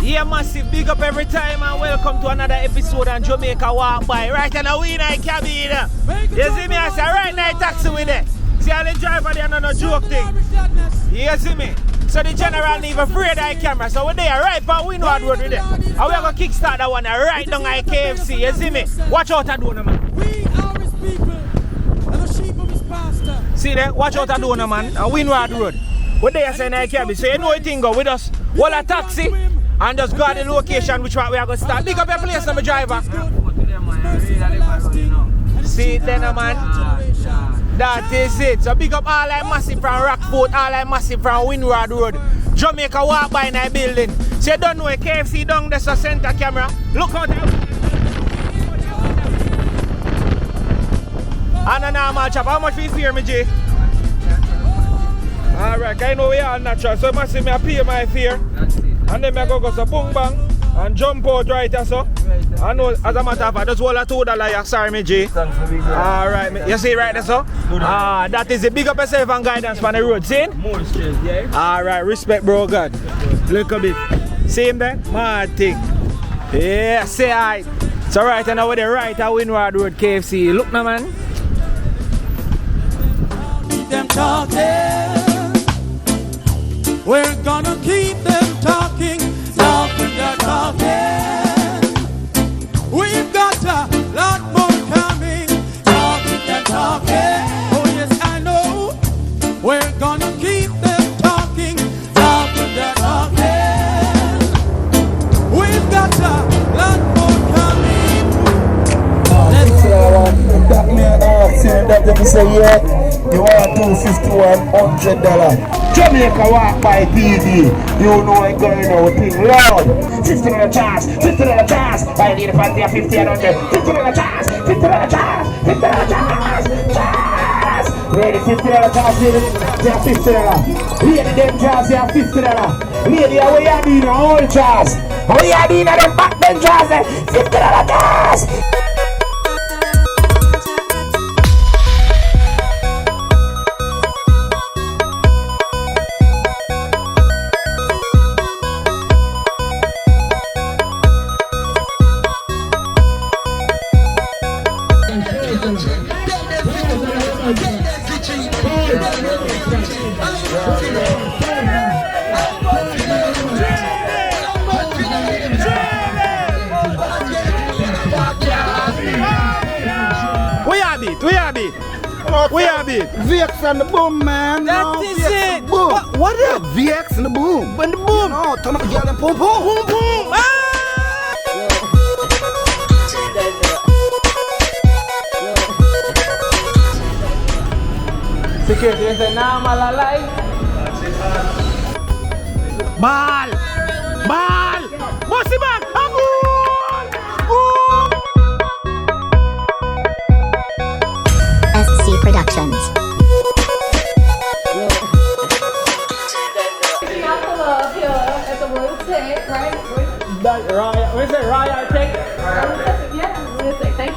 Yeah, massive big up every time and welcome to another episode on Jamaica Walk By. Right now we night cabin. You see me? I say right now taxi with it. See how the driver there no joke thing. You see me? So the general need afraid of the camera. So we're there right on Windward Rd with it. And we're gonna kickstart that one right down at KFC. You see me? Watch out and do no man. We are his people and the sheep of his pastor. See there? Watch out and do no man. On Windward Rd. We're there saying I cabin. So you know what thing go with us. Hold a taxi. And just go to the location which one we are going to start. Big up your place, number driver. See it then, man. That is it. So big up all I massive from Rockfort, all I massive from Windward Rd. Jamaica Walk By in the building. So you don't know a KFC down there, so center camera. Look out there. And a normal chop. How much for you fear me, Jay? Alright, I know we are natural, so you must see me pay my fear. And then I go so boom bang and jump out right so. I know as a matter of fact, just hold a $2 sorry me G. Alright, you see right there so? That is a big up yourself and guidance on the road, see? More stress, yeah. Alright, respect bro God. Look a bit. See him there? Mad thing. Yeah, say alright. So right now with the right at Windward Rd KFC. Look now man. Keep them talking. We're gonna keep them talking. They're talking. We've got a lot more coming. They're talking. Oh yes, I know. We're gonna keep them talking. They're talking. We've got a lot more coming. That man saying that they say yeah, you want $251 $100. Jamaica Walk By TV, you know it going out thing loud. $50 chance, $50 chance. I need a fancy of $50 and $100. $50 chance, $50 chance, $50 chance, chance. Ready, $50 chance, they have $50. Lady, them chance, they have $50. Lady, how you doing a whole chance? How you doing a them back them chance? $50 chance. We have it. VX and the boom, man. That is it. Boom. What is VX and the boom. When the boom. No, turn up the girl and boom, boom. Boom, boom. Ah! Security is a normal alive. Ball. Ball. Bossy back. Productions. That Raya, what is it? Raya take? Yeah, we'll say thank you.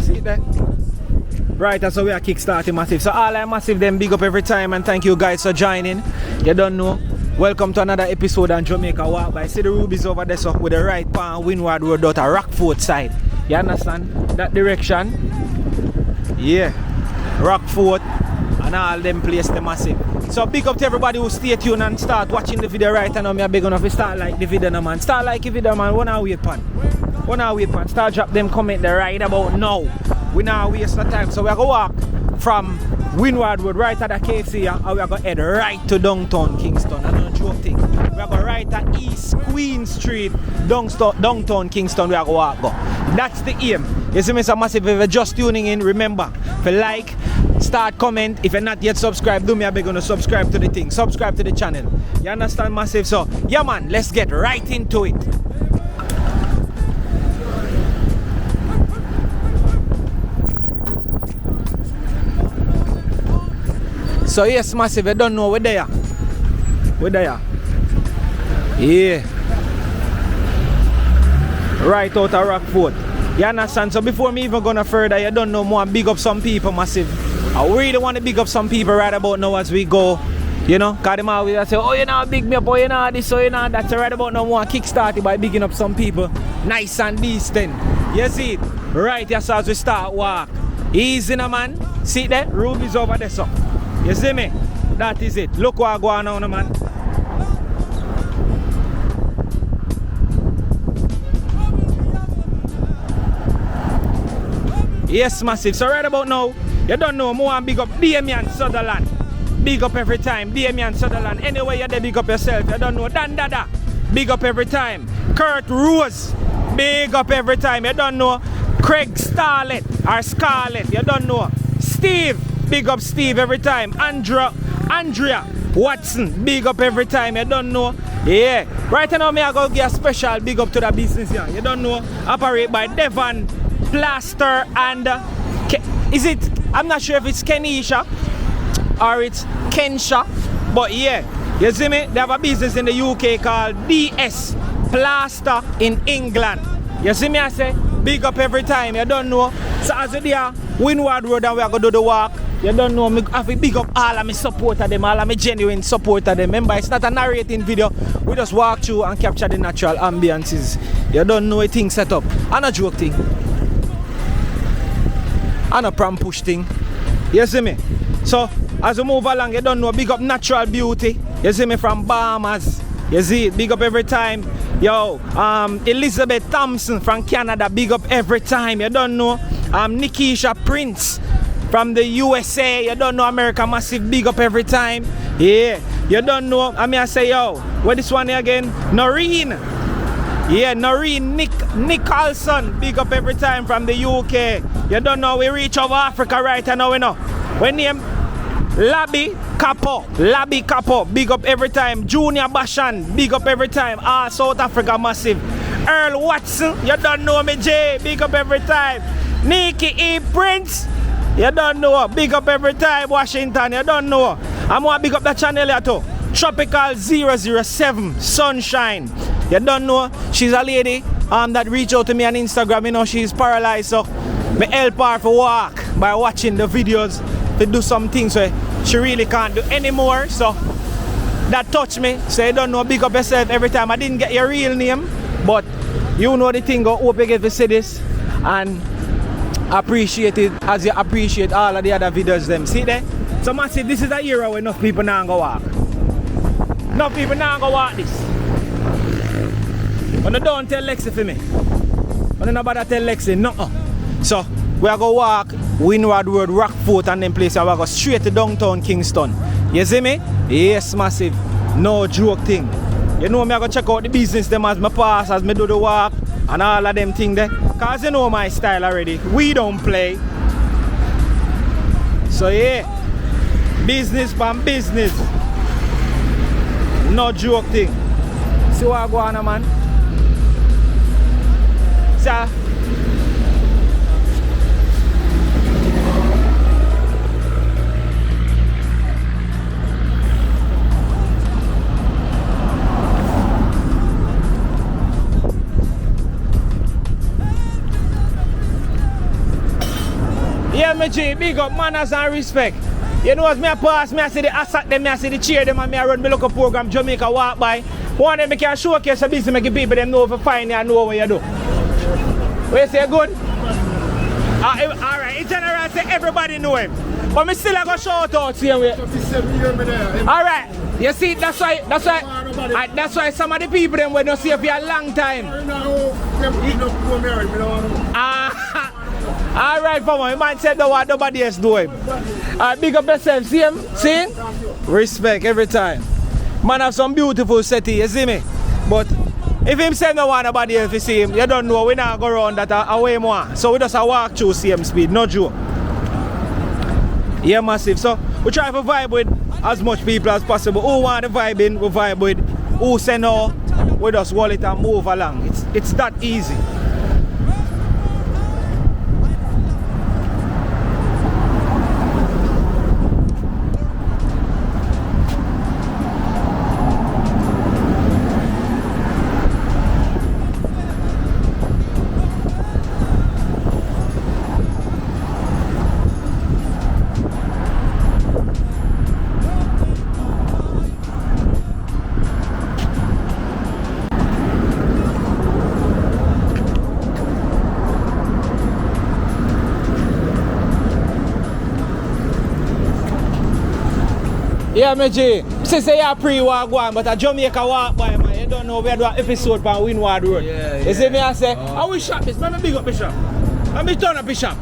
See that? Right, that's how we are kickstarting massive. So all our massive them big up every time and thank you guys for joining. You don't know. Welcome to another episode on Jamaica Walk By. See the rubies over there so with the right pan Windward Rd out at Rockfort side. You understand? That direction. Yeah. Rockfort and all them places the massive. So big up to everybody who stay tuned and start watching the video right now. I'm big enough to start like the video now man. Start like the video man. One hour wait pan. Start drop them comment there right about now. We now waste no time. So we're gonna walk from Windward Rd right at the KFC and we're gonna head right to downtown Kingston. I don't joke thing. We're gonna right at East Queen Street, downtown Kingston. We're gonna walk go. That's the aim. You see me so massive. If you're just tuning in, remember if you like, start comment. If you're not yet subscribed, do me a big gonna subscribe to the thing. Subscribe to the channel. You understand massive? So yeah man, let's get right into it. So yes, massive, you don't know we're there. We're there. Yeah. right out of Rockfort. You understand? So before me even gonna further, you don't know more, big up some people massive. I really want to big up some people right about now as we go. You know, cause them always say, oh you know big me up, oh you know this, oh you know that. So right about now more kickstart it by bigging up some people. Nice and decent. You see it? Right, yes, as we start walk. Easy now man. See there? Ruby's over there so. You see me? That is it. Look what I go on now man. Yes, massive. So right about now, you don't know more and big up Damian Sutherland. Big up every time. Damian Sutherland. Anyway, you dey big up yourself. You don't know. Dan Dada. Big up every time. Kurt Rose. Big up every time. You don't know. Craig Starlet or Scarlett. You don't know. Steve. Big up Steve every time. Andrea Watson. Big up every time. You don't know. Yeah. Right now, me I go give a special big up to the business here. You don't know. Operate by Devon Plaster and is it? I'm not sure if it's Kenisha or it's Kensha, but yeah, you see me? They have a business in the UK called DS Plaster in England. You see me? I say big up every time. You don't know. So as we there, Windward Rd and we are gonna do the walk. You don't know. Me have to big up all of my supporter them, all of my genuine supporter them. Remember, it's not a narrating video. We just walk through and capture the natural ambiances. You don't know a thing set up. And a joke thing. And a pram push thing. You see me? So as we move along, you don't know, big up natural beauty. You see me from Bahamas. You see it, big up every time. Yo, Elizabeth Thompson from Canada, big up every time. You don't know. Nikisha Prince from the USA. You don't know, America massive, big up every time. Yeah, you don't know. I mean I say yo, what this one here again? Noreen. Yeah, Noreen Nicholson, big up every time from the UK. You don't know, we reach over Africa right now, we know. We name Labby Capo, big up every time. Junior Bashan, big up every time. South Africa massive. Earl Watson, you don't know me, Jay, big up every time. Nikki E. Prince, you don't know, big up every time. Washington, you don't know. I'm going to big up the channel here too. Tropical 007 Sunshine. You don't know, she's a lady that reached out to me on Instagram. You know, she's paralyzed, so me help her to walk by watching the videos to do some things where she really can't do anymore. So that touched me. So you don't know, big up yourself every time. I didn't get your real name, but you know the thing. Go hope you get to see this and appreciate it as you appreciate all of the other videos them. See there? So massive, this is a era where enough people now go walk. Enough people now go walk this. But don't tell Lexi for me. But nobody tell Lexi, no. So we are going to walk Windward Rd, Rockfort and then place and we go straight to downtown Kingston. You see me? Yes, massive. No joke thing. You know me, I go check out the business them as my pass, as me do the walk and all of them thing there. Cause you know my style already. We don't play. So yeah. Business from business. No joke thing. See what I go on, man? Sir. Yeah, me G, big up manners and respect. You know as me a pass, me I see the asset them, me I see the cheer them and me I run my local program Jamaica walk by. One of them can showcase a business, make people them know if you find you and know what you do. What you say, good? Alright, in general say everybody know him. But me still I go shout out to him. Alright, you see that's why some of the people them will not see you for a long time. Alright, for me, you might say no what nobody else do him. Big up yourself, see him? See? Respect every time. Man have some beautiful setting, you see me? But if him say no one nobody else to see him, you don't know, we not go around that away more. So we just walk through same speed, no joke. Yeah, massive. So we try to vibe with as much people as possible. Who want to vibe in, we vibe with. Who say no, we just roll it and move along. It's that easy. Yeah, me G. Since you pre-walk one, but a Jamaica walk by, man. You don't know we do an episode on Windward Rd. Yeah, you see me, I say, how we shop this? Man, big up Bishop. Let me turn up Bishop.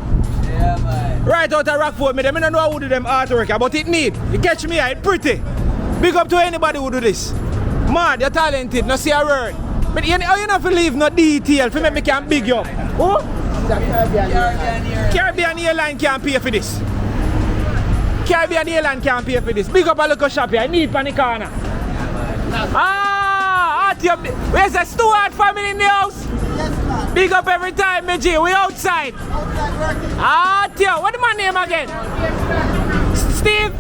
Yeah, man. Right out of Rockfort, me don't know who do them artwork, but it need. You catch me, it's pretty. Big up to anybody who do this. Man, you're talented, no see a word. But you don't leave no detail for me can big you up. Who? Caribbean Airline can't pay for this. Caribbean Airline can't pay for this. Big up a local shop here, I need pan the corner. Where's the Stewart family in the house? Yes, big up every time, Meji. We outside. Outside what the man name again? Steve?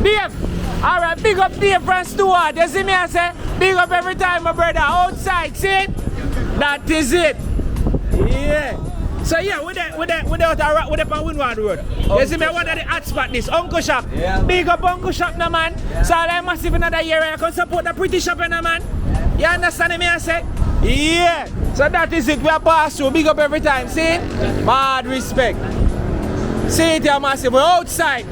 Dave. Alright, big up Dave from Stewart. You see me, I say? Big up every time, my brother. Outside, see it? That is it. Yeah. So yeah, with that on Windward Rd. You see me, one of the hot spot this, Uncle Shop. Yeah, big up Uncle Shop now, man. So I'm massive another year I can support the pretty shop now, man. You understand me, I say? Yeah. So that is it, we are pass through. Big up every time, see? Mad respect. See it here, massive, we're outside.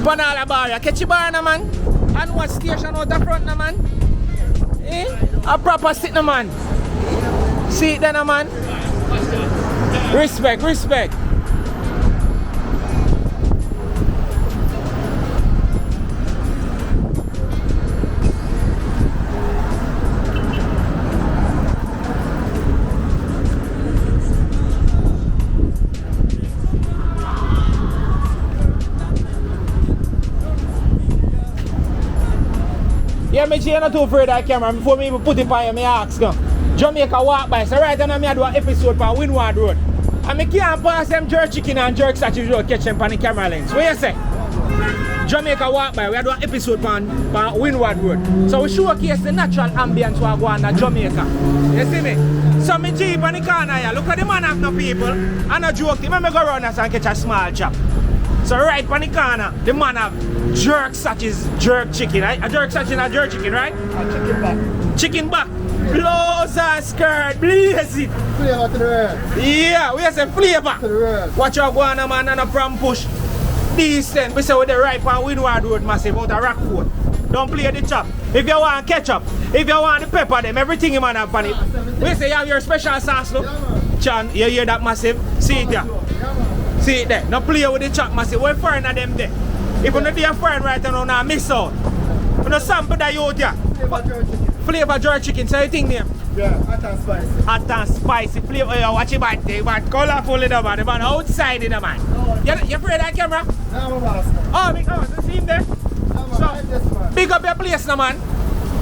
Panala bar, you catch your bar now, man. And what station out the front now, man? Eh? A proper sit now, man. See it then, man. Respect, respect. Yeah, me you're not too afraid of that camera. Before me even put it on you, me ask you. Jamaica walk by. So right now I do an episode on Windward Rd. And I can't pass them jerk chicken and jerk sausage road catch them on the camera lens. What you say? Jamaica walk by. We do an episode on Windward Rd. So we showcase the natural ambience we go on in Jamaica. You see me? So me jeep on the corner here. Look at the man have no people. And a joke. Let me go around us and catch a small chop. So right on the corner, the man have jerk sausage, jerk chicken, right? A jerk sausage and a jerk chicken, right? Chicken back. Chicken back. Blouse and skirt, blaze it. Flavor to the world. Yeah, we say flavor. To the world. Watch out, go on, man, and a pram push. Decent. We say with the right on Windward Rd, massive, out of Rockfort. Don't play the chop. If you want ketchup, if you want the pepper, them, everything you man have on it. We say you have your special sauce, look. Chan, you hear that massive? See it there. See it there. Now play with the chop, massive. We're foreign of them there. If you're not there foreign right now, now miss out. You know sample that you out there. Flavor jerk chicken, so you think name? Yeah, hot and spicy. Hot and spicy flavor. Oh, watch it back there, man. Colorful in the man. The man outside in the man. You afraid of that camera? No, I'm a boss. Oh, big you see him there? So, big up your place now, man.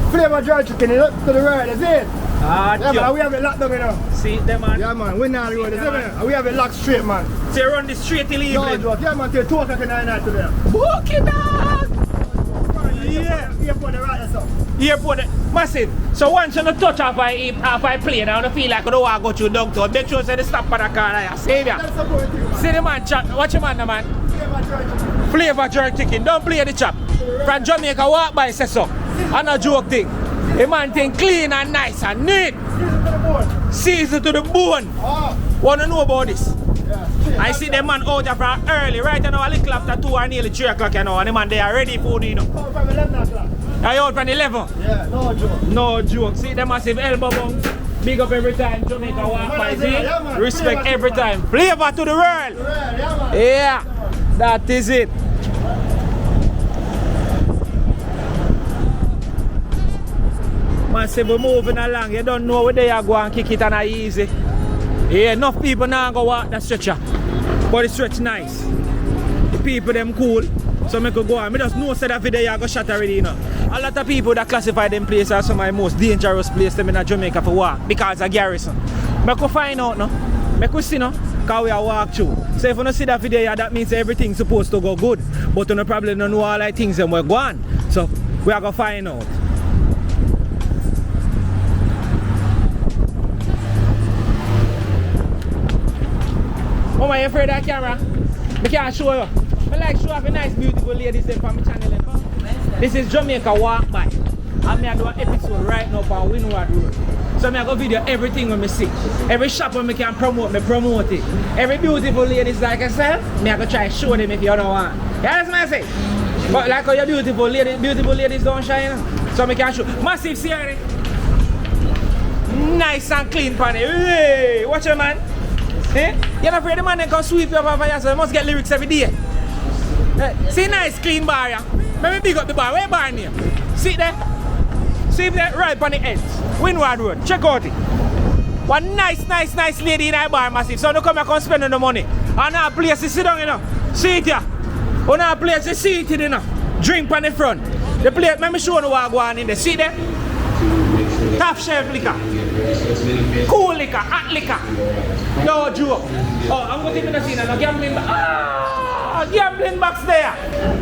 Flavor jerk chicken, you look to the right, is it? Ah, yeah, man, we have it locked up, you know. See it there, man? Yeah, man, we're not road, is it, man? We have it locked straight, man. So you run the straight till evening? No, yeah, man, till 2 o'clock in the night today. Book it up! Yeah. Airport, the right, that's up. Airport, massive. So once you touch off I plane, I don't feel like I don't want to go through downtown. Make sure you stop for the car there. Save ya. See the man chat. Watch the man, the man. Flavor jerk chicken. Don't play the chop. From Jamaica, walk by, say so. And a joke thing. The man thing clean and nice and neat. Season to the bone. Want to know about this? I see the man out there from early, right now a little after 2 or nearly 3 o'clock, you know, and the man they are ready for you know. From 11 o'clock. Are you out from 11? Yeah, no joke. No joke. See the massive elbow bump. Big up every time Jamaica walk by, see? Yeah, respect every time. Flavor to the world. Yeah, that is it. Massive, we're moving along. You don't know where they are going, kick it and easy. Yeah, enough people now go walk that stretcher. But the stretch nice. The people them cool. So I could go on. I just know that video I go shot already, you know. A lot of people that classify them places as some of the most dangerous places in Jamaica for walk because of garrison. I could find out no. I could see no. Because we are walk through. So if you don't see that video, that means everything's supposed to go good. But you probably don't know all the things that we're going. So we are going to find out. Oh, are you afraid of that camera? I can't show you. I like show off a nice beautiful ladies there from my channel. This is Jamaica walk by. And me I do an episode right now on Windward Rd. So me I go video everything when me see. Every shop when me can promote, me promote it. Every beautiful ladies like yourself, me I go try show them if you don't want. You understand what I say? But like how your beautiful ladies don't shine, so me can show. Massive Sierra. Nice and clean pan it. Hey, watch your man. Eh? You're not afraid the man can sweep you up over here, so you must get lyrics every day. See nice clean bar, yeah? Let me big up the bar. Where bar name? See there? See there? Right on the edge. Windward Rd. Check out it. One nice lady in that bar, massive. So don't come here and spend the money. And our place to sit down, you know. See it here. On our place to see it, you know. Drink on the front. The place, let me show you what go on in there. See there? Top shelf liquor. Cool liquor, hot liquor. No joke. Oh, I'm going to take the scene and gambling box. Ah, gambling box there.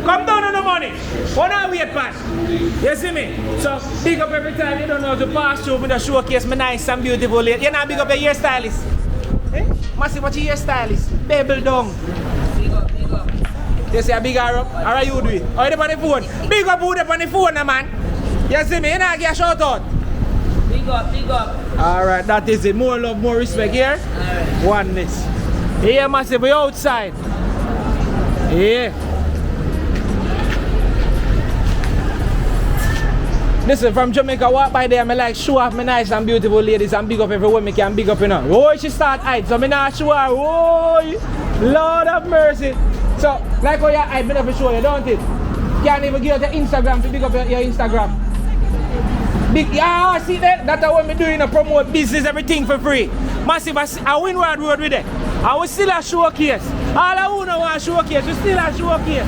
Come down on the money. One hour wait, man. You see me? So, big up every time you don't know to pass through with the showcase my nice and beautiful lady. You know, big up your hairstylist. Eh? Massive, what your hairstylist? Babel down. Big up. You see a big arrow? How are you doing? How are you on the phone? Big up who on the phone, man. You see me? You know, get a shout out. Big up. Alright, that is it. More love, more respect here. Right. Oneness. Here, massive, we outside. Yeah. Listen, from Jamaica, walk by there, I like show off my nice and beautiful ladies and big up everyone I can big up, you know. Oh, she start hide, so I not show her. Oh, Lord have mercy. So, like how you hide, I never show you, don't it? Can't even give out your Instagram to big up your Instagram. Big, yeah, see that? That's what I'm doing, promote business, everything for free. Massive, I Windward Rd with it. I will still a showcase. All I want to showcase, we still a showcase.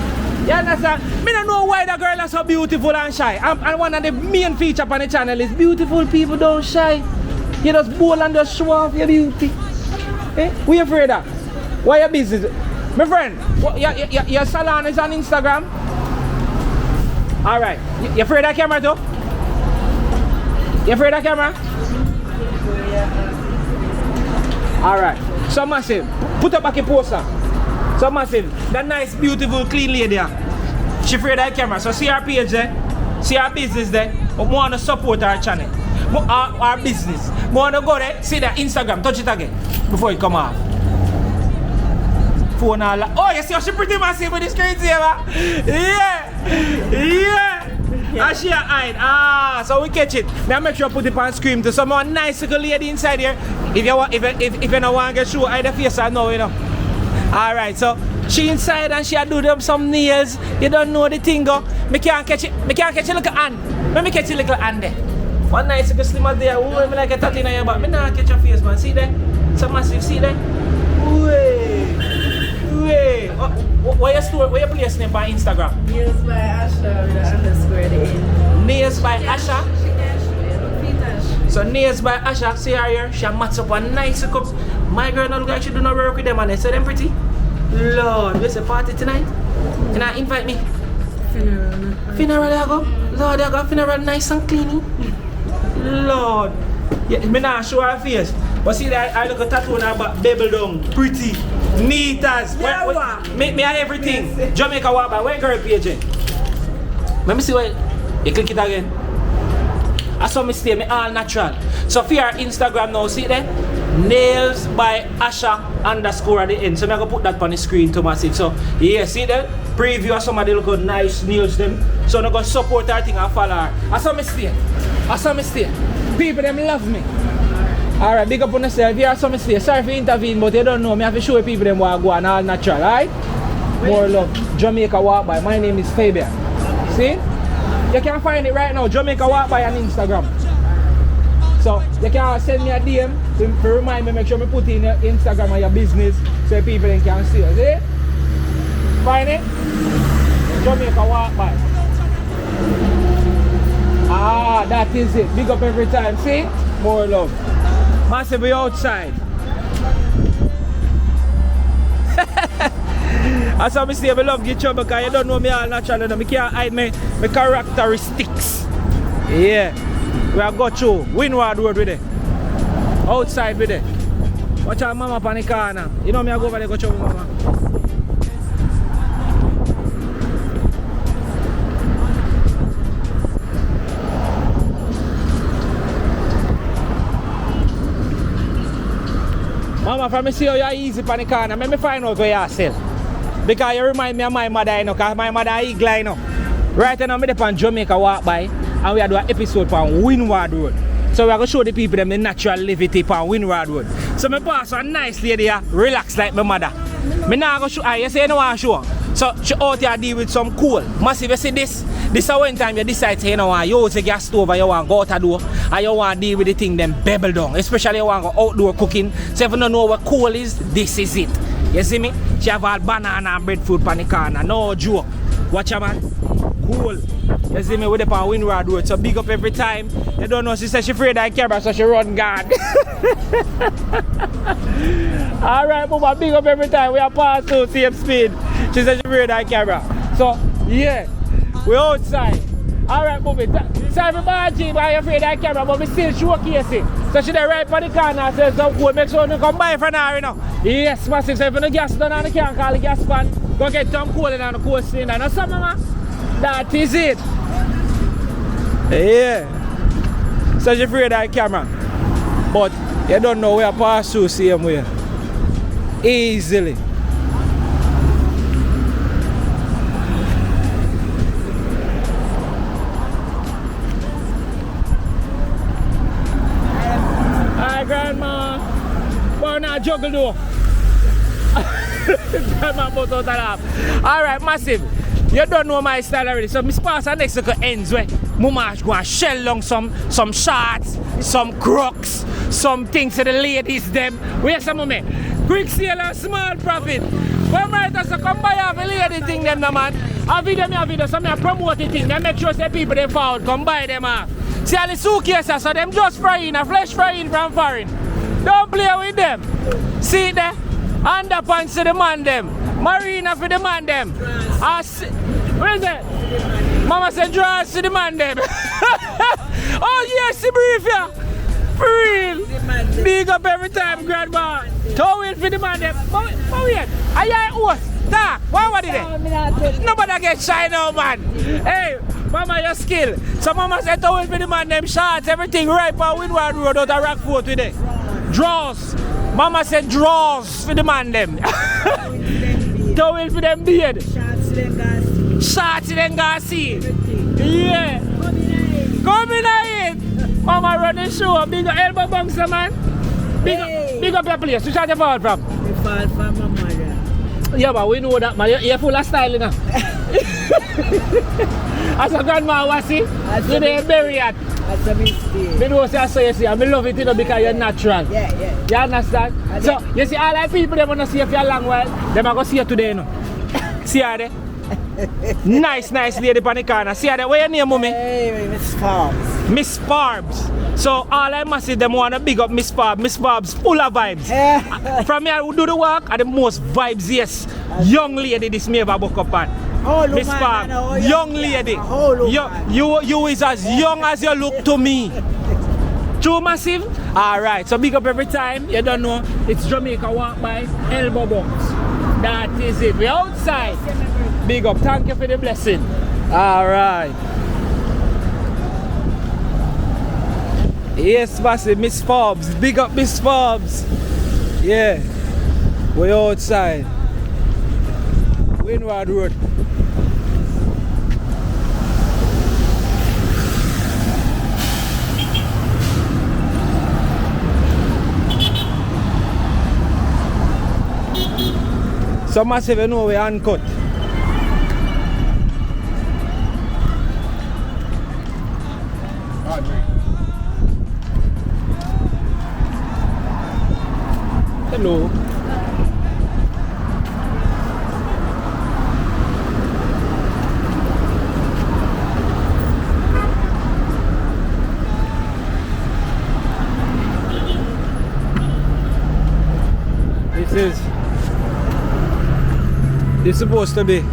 You understand? I don't know why the girl is so beautiful and shy. And one of the main features on the channel is beautiful people don't shy. You just bold and just show off your beauty. Eh? What you afraid of? Why your business? My friend, your salon is on Instagram? Alright. You afraid of camera too? You afraid of camera? Alright. So massive. Put up back a poster. So massive. That nice, beautiful, clean lady there. She afraid of the camera. So see her page there. See her business there. But we want to support our channel. Our business. We want to go there. See that Instagram. Touch it again. Before it come off. Phone all. Oh, you see how she pretty massive with this crazy, man? Yeah. And she hide. Ah, so we catch it. Now make sure I put it on screen to some more nice little lady inside here. If you want, if you don't want to get show either face or no, you know. Alright, so she inside and she do them some nails. You don't know the thing go. Me can't catch it. Me can't catch a little hand. Let me catch a little hand there. One nice little slimmer there. Ooh, me like a tat in your back. Me not catch your face, man. See there? So massive. See there? Wait. Where your place name on Instagram? Nails by Asha with an underscore at the end. Nails by Asha? She can show you. So Nails by Asha, see her here, she mats up a nice cup. My girl don't look like she do not work with them and they say them pretty. Lord, where's the party tonight? Can I invite me? Funeral I go? Lord, I got funeral nice and clean. Lord. Yeah, me not show her face. But see that I look a tattoo on her back, babble down, pretty, neat as. Me have everything. Yes. Jamaica walk by. Where girl page? Let me see where. You click it again. I saw me stay, me all natural. So for your Instagram now, see there? Nails by Asha _@ at the end. So I'm going to put that on the screen to massive. So yeah, see there? Preview of some of the look nice nails them. So I'm going to support her thing and follow her. I saw me stay. People them love me. Alright, big up on yourself. Here are some stay. Sorry for intervene, but you don't know me. I have to show people them what I go on all natural, alright? More love. Jamaica walk by. My name is Fabian. See? You can find it right now, Jamaica walk by on Instagram. So you can send me a DM to remind me, make sure me put in your Instagram and your business so people can see it. See? Find it? Jamaica walk by. Ah, that is it. Big up every time. See? More love. Massive be outside. As I say, I love get trouble because you don't know me all natural. I can't hide my characteristics. Yeah. We are go through Windward Rd with it. Outside with it. Watch out mama on the corner. You know me I go over there go through mama. Mama, from me see how you're easy on the corner, let me find out where you sell. Because you remind me of my mother, you know, because my mother is eagle, you know. Right now, I'm on Jamaica walk by, and we are doing an episode on Windward Rd. So we are going to show the people them the natural levity on Windward Rd. So I pass a nice lady here, relax like my mother. I now go show her, you say you don't want to show her. So she out here deal with some coal. Massive, you see this is one time you decide to, you know, you take your stove and you want to go out the door and you want to deal with the thing them bubble down. Especially you want to go outdoor cooking. So if you don't know what coal is, this is it. You see me? She have all banana and breadfruit on the corner. No joke. Watch her, man. Cool. You see me with the on Windward Rd. So big up every time. You don't know, she said she afraid of camera, so she run guard. Alright, Mama, big up every time. We are pass through same speed. She said she afraid of camera. So yeah, we're outside. Alright, Mommy. Sorry for Margie, but I'm afraid of camera, but we still showcase it. So she there right by the corner and says some cool. Make sure you come buy from her, you know. Yes, massive. So if you no gas done on the can, call the gas pan. Go get some coal in on the coal cylinder. Now, some Mama, that is it. Yeah. So she afraid of camera. But you don't know where I pass through same way. Easily. Hi Grandma. But now juggle though. Grandma put out that. Alright, massive. You don't know my style already. So my sponsor next to ends where Mama go and shell long some shots, some crocs, some things to the ladies them. Where's some of me? Quick sale and small profit. When right us to come buy have a lady thing them no man. A video, so I promote the thing. They make sure say people they found come buy them off. See all the suitcases, so them just frying, a flesh frying from foreign. Don't play with them. See there? Underpants to the man them. Marina for the man them. Where is it? Mama said draws to the man them. Oh yes, the brief yeah. For real. Big up every time, Grandma. Towel for the man them. But wait, are you horse? Talk. What was it? Nobody get shy now, man. Hey, Mama, your skill. So Mama said towel for the man them, shots, everything right for Windward Rd out of Rockfort today. Draws. Mama said draws for the man them. Towel for them beard. Shots in Garcia. Yeah. Come in it. Mama run the show. Big up elbow bouncer, man. Big up your place. Which are you fall from? We fall from my mother. Yeah, but we know that, man. You're full of style, you know. As a grandma was see, you didn't bury it. That's a mistake. Me know say I saw you see, I love it, you know, because you're natural. Yeah. You understand? So, you see, all the people they want to see you for a long while, they might go see you today, you know. See her there? Nice lady on the corner. See her there? What's your name, mommy? Hey, Miss Forbes. Miss Forbes. So all I must see them want to big up Miss Forbes. Miss Forbes full of vibes. From here who do the work are the most vibes, yes. Young lady this may ever book up on. Miss Forbes, young lady. You is as young as you look to me. True massive? Alright, so big up every time. You don't know, it's Jamaica walk by elbow box. That is it. We're outside. Big up. Thank you for the blessing. Alright. Yes, massive. Miss Forbes. Big up Miss Forbes. Yeah. We're outside. Windward Rd. So massive, you know, we uncut. Hello. This is supposed to be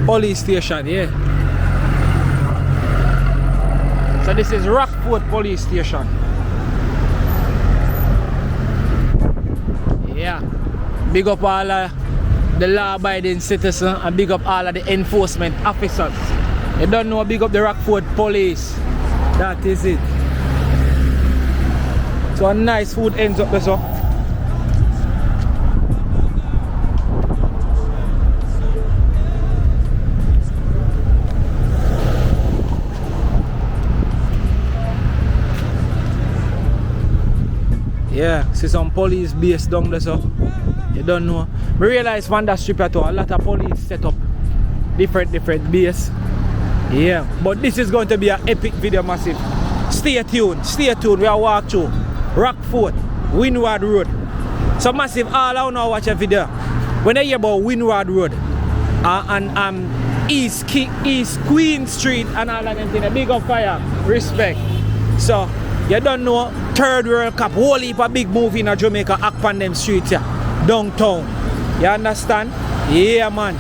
police station, yeah. So this is Rockfort police station. Yeah. Big up all of the law-abiding citizens and big up all of the enforcement officers. You don't know, big up the Rockfort police. That is it. So a nice food ends up there, so. Yeah, see some police base down there, so you don't know. We realize from that strip at all, a lot of police set up different base. Yeah, but this is going to be an epic video, massive. Stay tuned. We are walk through Rockfort Windward Road. So massive, all I wanna watch a video. When I hear about Windward Road and East Queen Street and all of them things, a big up fire, respect. So you don't know, Third World Cup, whole heap of big movie in Jamaica act on them streets here, downtown. You understand? Yeah, man.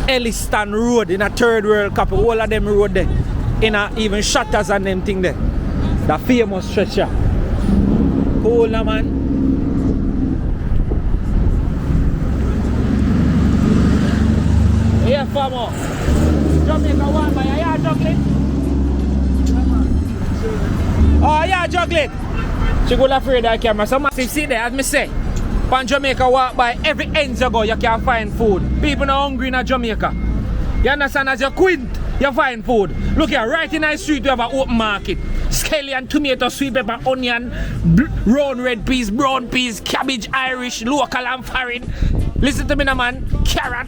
Elliston Road in a Third World Cup, all of them road there. In a even shutters and them thing there. The famous stretcher. Cool, man. Yeah, farmer. Jamaica one, man. Yeah, chocolate. Oh, yeah, chocolate. She go afraid of the camera. So massive, see there, as me say. Pan Jamaica walk by, every ends you go, you can find food. People are hungry in Jamaica. You understand? As you quint, you find food. Look here, right in the street, we have an open market. Scallion, tomato, sweet pepper, onion, round red peas, brown peas, cabbage, Irish, local and foreign. Listen to me now, man. Carrot,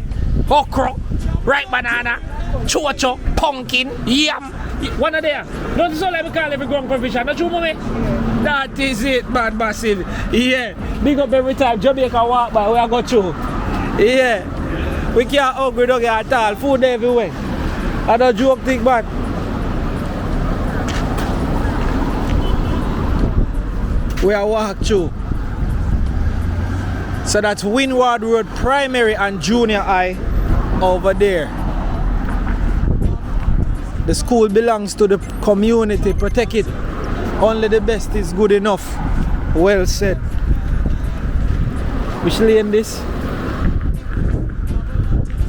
okra, ripe banana, chocho, pumpkin, yam. One of there. Don't so like we call every ground provision. Not true, mommy? That is it, man, massive. Yeah. Big up every time Jamaica walk by, we are go through. Yeah. We can't hungry dog at all. Food everywhere. I don't joke thing, man. We are walk through. So that's Windward Road Primary and Junior High over there. The school belongs to the community. Protect it. Only the best is good enough. Well said. Which lane this?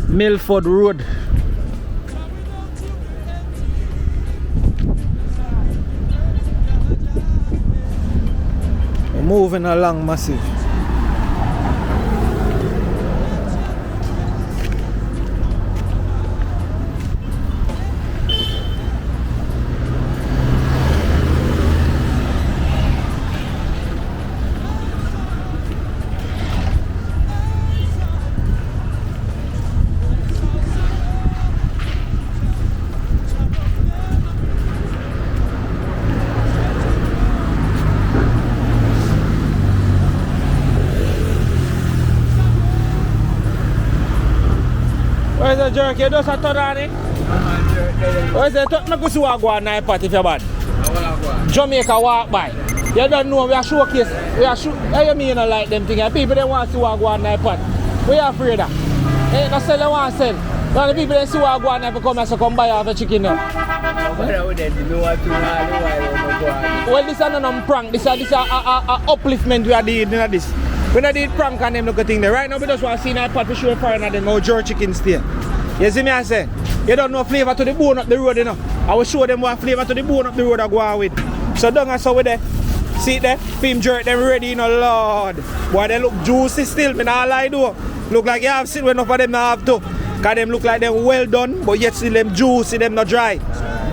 Milford Road. We're moving along massive. Where's the jerk? You just a turn on it? Where's the turn? I go see what go on in part if you're bad. Jamaica walk by. You don't know, we are showcase. How you mean you don't like them things? People they want to see what go on in part. We are afraid of. Hey, not sell they want to sell. Now the people they see what go on and come and say come buy half a chicken now. Well, this is not a prank. This is a upliftment we are doing in this. We don't need prank on them look at thing there. Right now we just want to see that pot to show foreigner them how jerk chicken stay. You see me I say? You don't know flavor to the bone up the road, you know. I will show them what flavor to the bone up the road I go on with. So don't I saw with there. See there? Film jerk them ready, you know, Lord. Boy they look juicy still, me not lie though. Look like you have still enough of them not have to. Cause them look like them well done, but yet still them juicy, them not dry.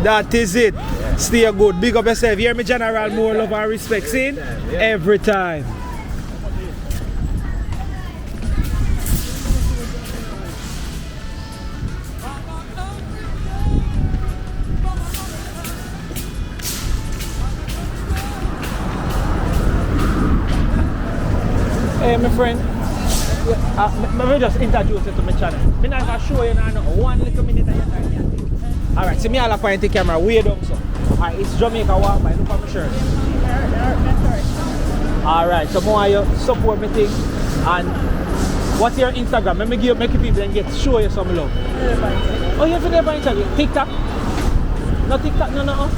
That is it. Stay good. Big up yourself. Hear me general, more love and respect. See? Every time. Hey, my friend, let me just introduce you to my channel. I'm not going to show you now, 1 little minute of your time. Alright, see me all point the camera way down so. Alright, it's Jamaica walk by, look at my shirt. Alright, so more you support me thing. And what's your Instagram? Let me give make people and show you some love. Oh, you have to never Instagram? TikTok? No TikTok, no.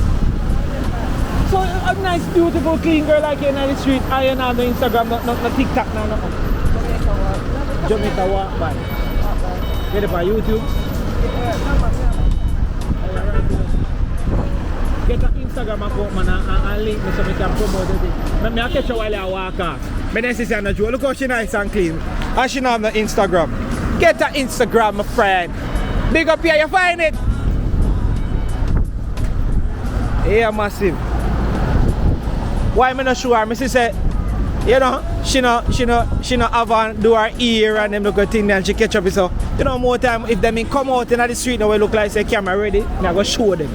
So a nice, beautiful, clean girl like you in the street. I am on the Instagram, not TikTok, no. Jamaica walk by. Get it on YouTube. Get an Instagram account, man, and link me so I can promote it. I catch you while I walk off. My sister and Joe, look how she nice and clean. And she on the Instagram. Get an Instagram, my friend. Big up here, you find it. Yeah, massive. Why me not sure? Me say, you know, she no have on do her ear and them look at thing and she catch up so. You know, more time if them come out in the street now we look like say camera ready, me I go show them.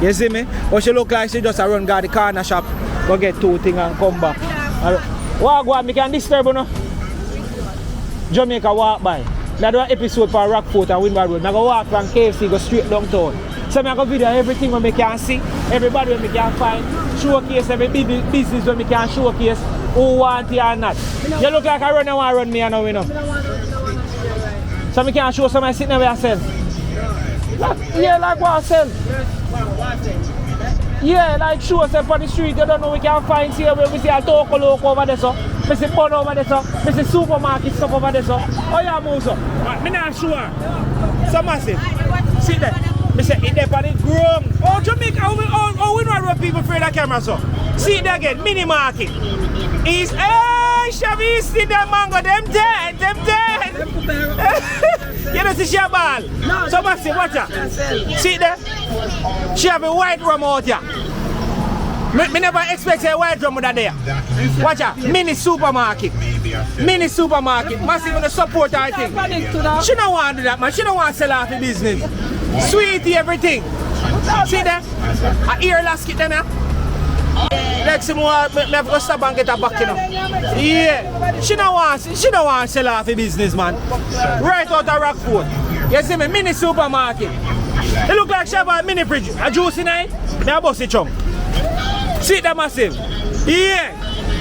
You see me? But she look like she just a run guard the corner shop, go get 2 things and come back. Walk me can disturb you no? Jamaica walk by. I do an episode for Rockfort and Windward Rd. I go walk from KFC, go straight downtown. So I go video everything when I can see, everybody when I can find, showcase every business when I can showcase who want it or not. You look like I want to run me, I know, you know. So I can show somebody sitting there I sell. Yeah, like what I sell. Yeah, like show us on the street, you don't know we can find here where we see a Toko Loco over there, so. We see Pun over there, so. We see supermarket stuff over there, so. Oh yeah, move so. I'm not sure. So massive. See there. I say, it's there for the groom. Oh, Jamaica, we don't have people afraid of camera, so. See it again, mini market. Is, hey, Shabby, see them mango, them dead. You don't see she a ball. So massive, watch her. See it there? She have a white rum out here. Me never expect a white rum out there. Watch her, mini supermarket. Massive gonna support her thing. She don't want to do that, man. She don't want to sell off the business. Sweetie, everything. See there? A ear last kit there. Next time I have to stop and get her back, you know. Yeah. She don't want to sell off the business, man. Right out of Rockfort. You see me? Mini supermarket. It look like she have a mini fridge. A juice in it. Me a bust it chunk. See that massive? Yeah.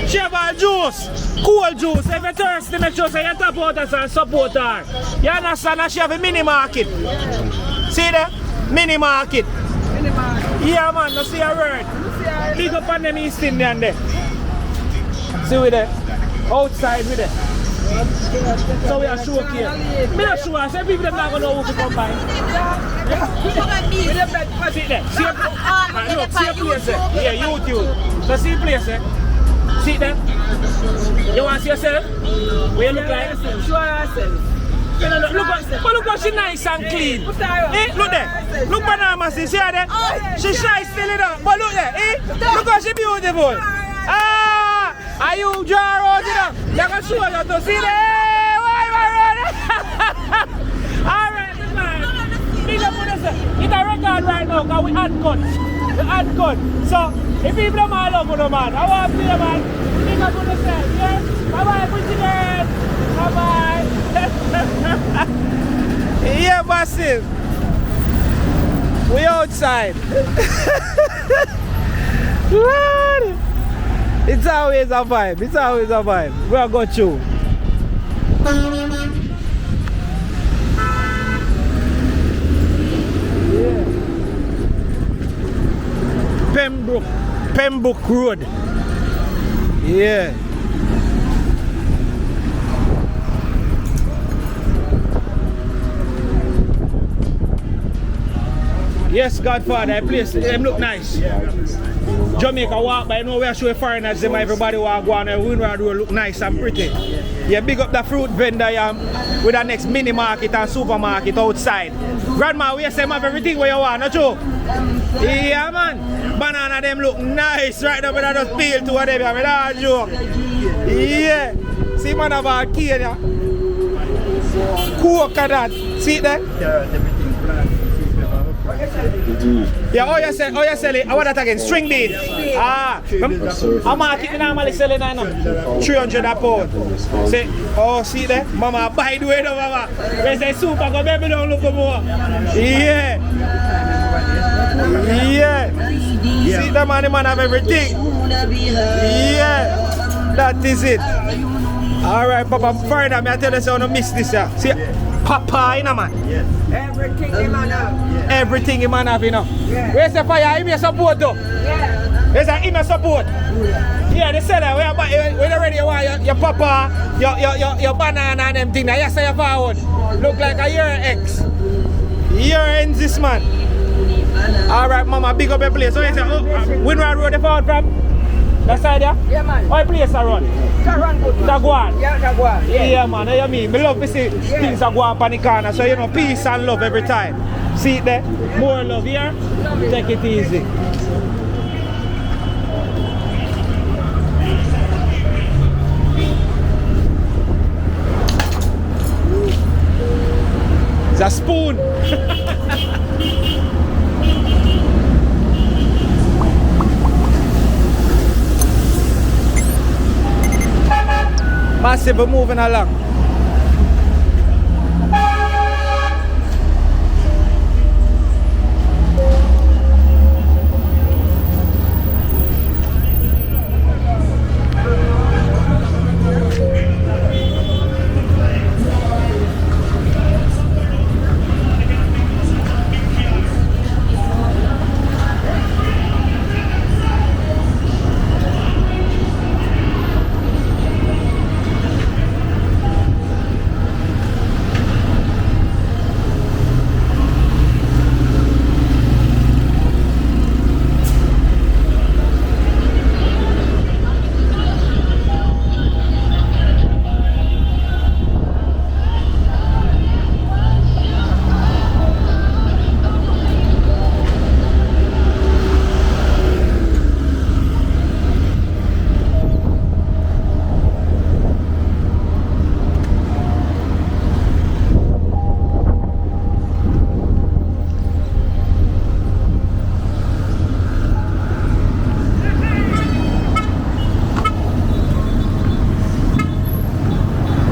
She have a juice. Cool juice. If you're thirsty, make sure you tap out and support her. You understand? She have a mini market. See that? Mini market. Yeah, man. You see a word. Big up on them East Indian there. See with it? Outside with it. So we are sure here. Me not sure. Some people them not gonna know who to come by. See there. See a place there. Yeah, YouTube. So see a place there. See there. You want to see yourself? What you look like? Show yourself. Look how she nice and clean. Eh, look there. Look at her, Massy. See her there? She shy still in her. But look there. Eh? Look how she beautiful. Ah! Are you draw out, you know? You can show you to see there. Why, alright, man. Big up on yourself. It's a record right now because we had cut. So, if people don't love you, man, I want to see you, man. Big up on yourself, yeah? Bye-bye, pretty girl. Bye-bye. Yeah, massive. We outside. It's always a vibe. We are going through. Yeah. Pembroke Road. Yeah. Yes, Godfather, the place, them look nice. Jamaica walk by, you know we are showing foreigners, them everybody walk on and Windward Rd look nice and pretty. Yeah, big up the fruit vendor with the next mini market and supermarket outside. Grandma, we have everything where you want, not true? Yeah, man. Banana them look nice right now, but I just peel to them, I mean, that's a joke. Yeah. See, man, about Kenya. Coconut. See that? Yeah, oh you sell it. I want that again. String bead. Ah, I'm market normally selling that now. 300 a pound. Say, oh see there? Mama, by the way no mama. They say super go baby don't look more. Yeah. See the man have everything. Yeah. That is it. Alright, Papa, further, I tell you so I don't miss this. See, Papa, you know, man. Yes. Everything he man have. Everything he man have, you know. Yeah. Where's the fire? Him your support, though. Yeah. Where's the him your support? Yeah, they said that. When you're ready, you want your papa, your banana and them things. You say you forward. Look like a year X. Year ends this man. Alright, Mama, big up your place. So you say, Windward Rd, the forward from? That side, yeah? Yeah, man. What place I run? Run good. Jaguar? Yeah, Jaguar. Yeah, man, you know me. I love to see things that go up on the corner. So, you know, peace and love every time. See it there? More love here. Take it easy. It's a spoon. Massive, we're moving along.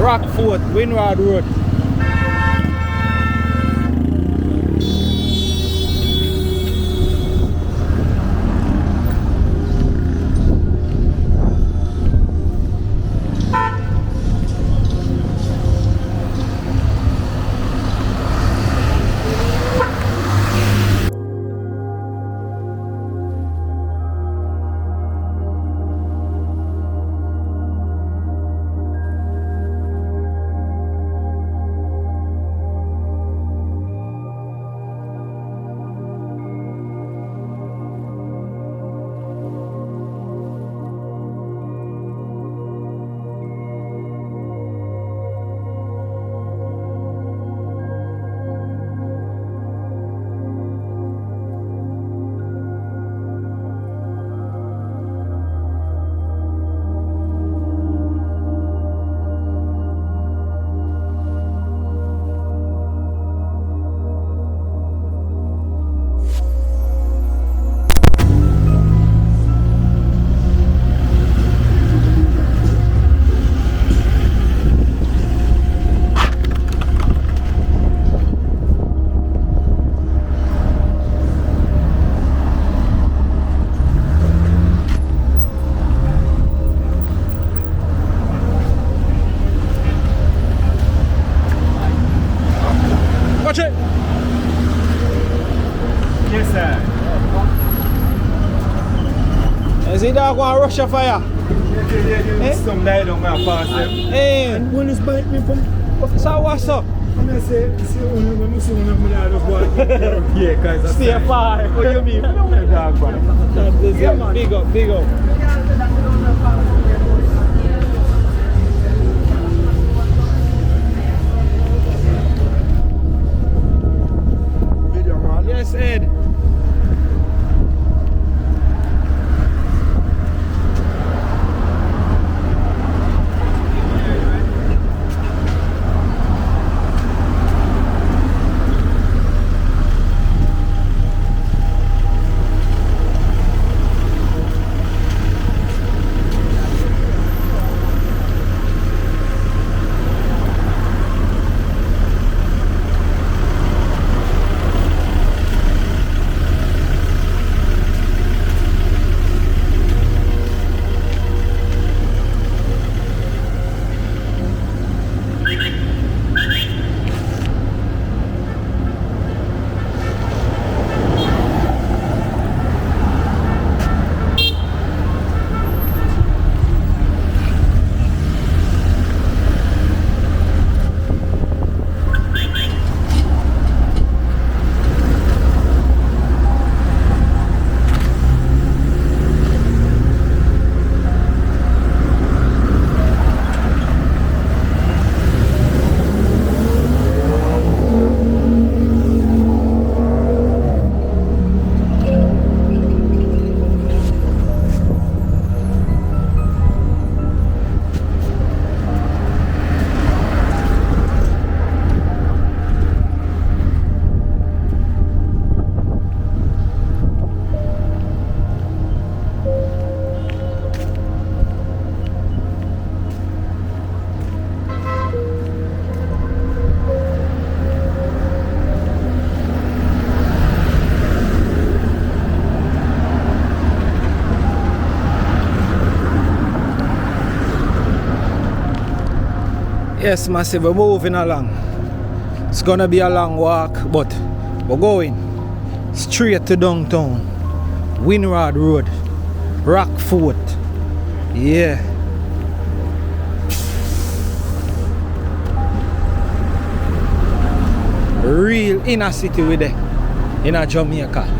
Rockfort Windward Road. Watch it! Yes, sir. Is it dog going to rush a fire? Yeah. Some light on my pass them. Hey, And one is bite me from. so what's up? I'm going to say, when you see one of my daughters go yeah, because I Stay far. What do you mean? I don't want a dog, man. Yeah, man. Big up, big up. Video, man. Yes, Ed. Yes, massive, we're moving along. It's gonna be a long walk, but we're going straight to downtown. Windward Rd, Rockfort. Yeah. Real inner city with it in a Jamaica.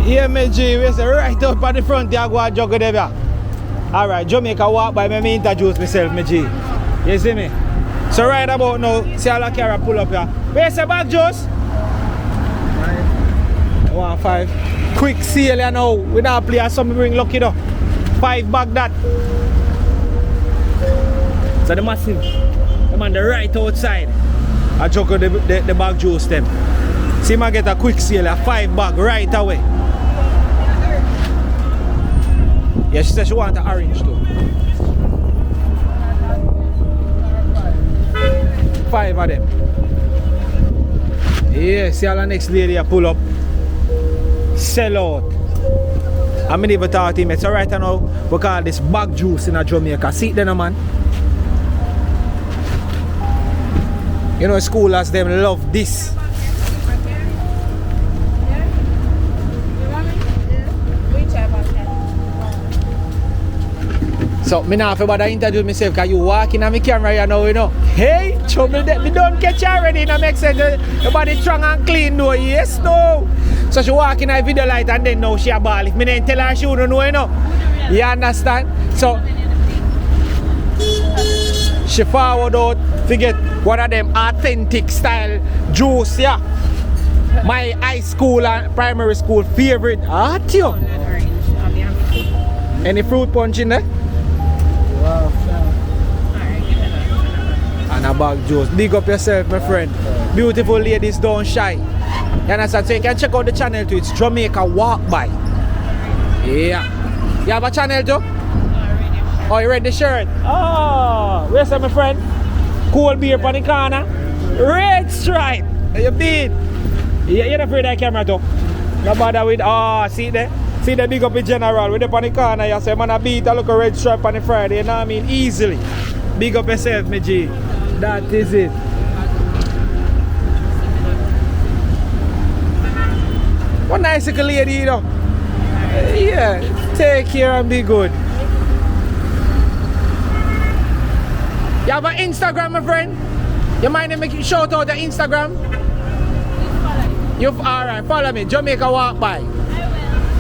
Yeah, me G, we say right up at the front here, go and juggle there. Alright, Jamaica walk by me introduce myself, me G. You see me? So right about now, see all the car pull up here. Where's the bag juice? 1-5. Quick sale you know. We don't play as some bring lucky though. 5 bag that. So the massive, I'm on the right outside. I juggle the bag juice them. See me get a quick sale, a 5 bag right away. Yeah, she said she want an orange too. 5 of them. Yeah, see how the next lady pull up. Sell out. I mean even thought him, it's alright now. We call this bag juice in a Jamaica. See it then man. You know schoolers them love this. So, me now about to introduce myself because you walking on my camera you know, you know. Hey, trouble that me don't catch you already, it makes sense. Your body strong and clean though, yes no. So she walk in a video light and then now she a ball. If me didn't tell her she don't know, you know. You understand? So, she forward out to get one of them authentic style juice, yeah. My high school and primary school favorite. Tio. Any fruit punch in there? And a bag juice. Big up yourself, my friend. Beautiful ladies don't shy. You understand? So you can check out the channel too. It's Jamaica Walk By. Yeah. You have a channel too? Oh, you read the shirt? Oh, where's that, my friend? Cool beer on the corner. Red stripe. You beat. You're not afraid of that camera too? No bother with, see there? See the big up in general with the on the corner. You say, man, I beat a look a red stripe on the Friday. You know what I mean? Easily. Big up yourself, my G. That is it. What nice little lady, you know. Yeah, take care and be good. You have an Instagram, my friend? You mind to make you shout out the Instagram? You've alright, follow me. Jamaica Walk By.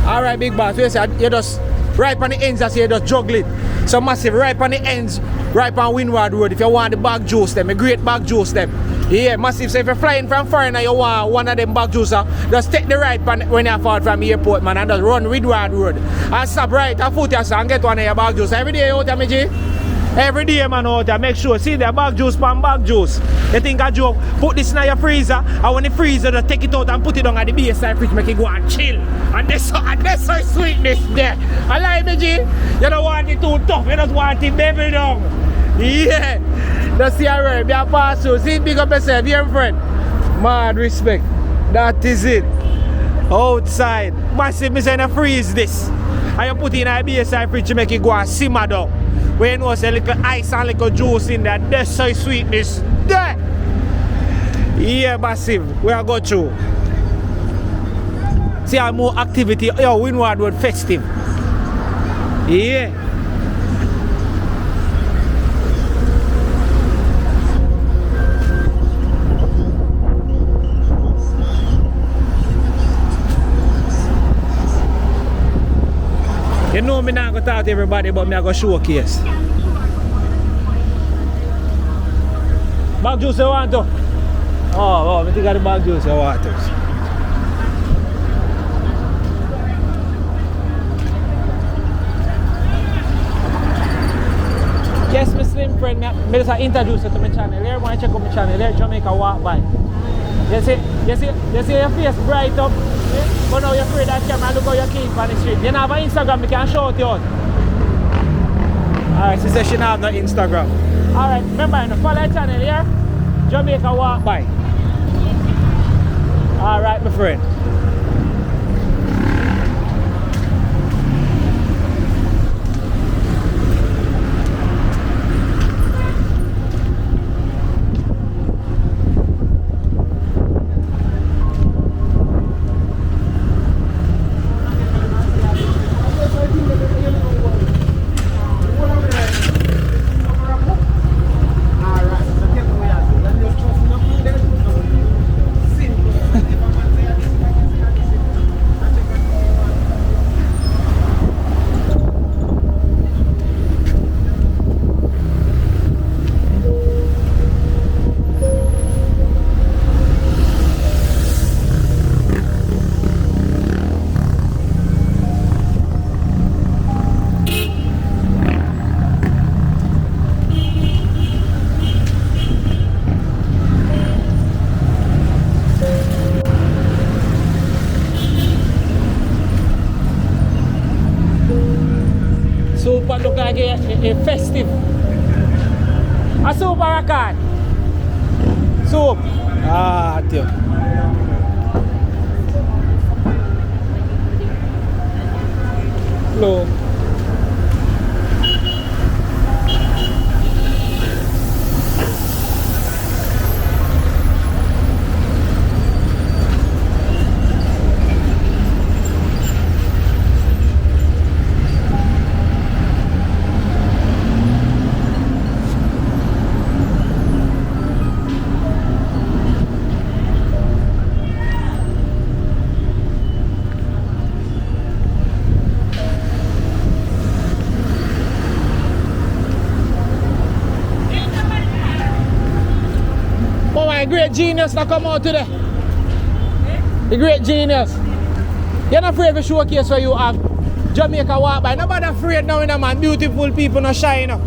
Alright, big boss. You just right on the ends, I say you just juggle it. So massive, right on the ends, right on Windward Rd. If you want the bag juice them, a great bag juice them. Yeah, massive. So if you're flying from foreign and you want one of them bag juicer, just take the right when you're forward from the airport, man, and just run Windward Rd. And stop right at foot and get one of your bag juice. Every day out there, me G. Every day, man, out there, make sure, see the bag juice, pan bag juice. You think I joke, put this in your freezer, and when the freezer, just take it out and put it on at the base side fridge, make it go and chill. And that's so sweetness there. I like me, G. You don't want it too tough, you just want it baby down. Yeah. That's the right, be a pass through. See, big up yourself, here, friend. Mad respect. That is it. Outside. Massive, me saying freeze this. And you put in a BSI fridge to make it go and simmer down. When you know say little ice and little juice in there, that's so sweetness. There. Yeah, massive. We are go through. See how more activity. Yo, Windward Rd festive. Yeah. You know me not gonna talk to everybody, but me I go showcase. Bag juice you want to? Oh, I think I got the bag juice you want to. Yes, my slim friend, me just introduce you to my channel. Here, want to check out my channel. Here, Jamaica walk by. You see your face bright up. Yeah? But now you're afraid that camera look how you keep on the street. You don't have an Instagram, you can show it out. Alright, she says she don't have no Instagram. Alright, remember, follow the channel here. Jamaica walk by. Alright, my friend. Super look like a festive. A soup Arawakan. Soup. Ah, dear. Hello. Great genius that come out today. The great genius. You're not afraid to showcase what you have. Jamaica walk by. Nobody afraid now, man. Beautiful people no shy, you know.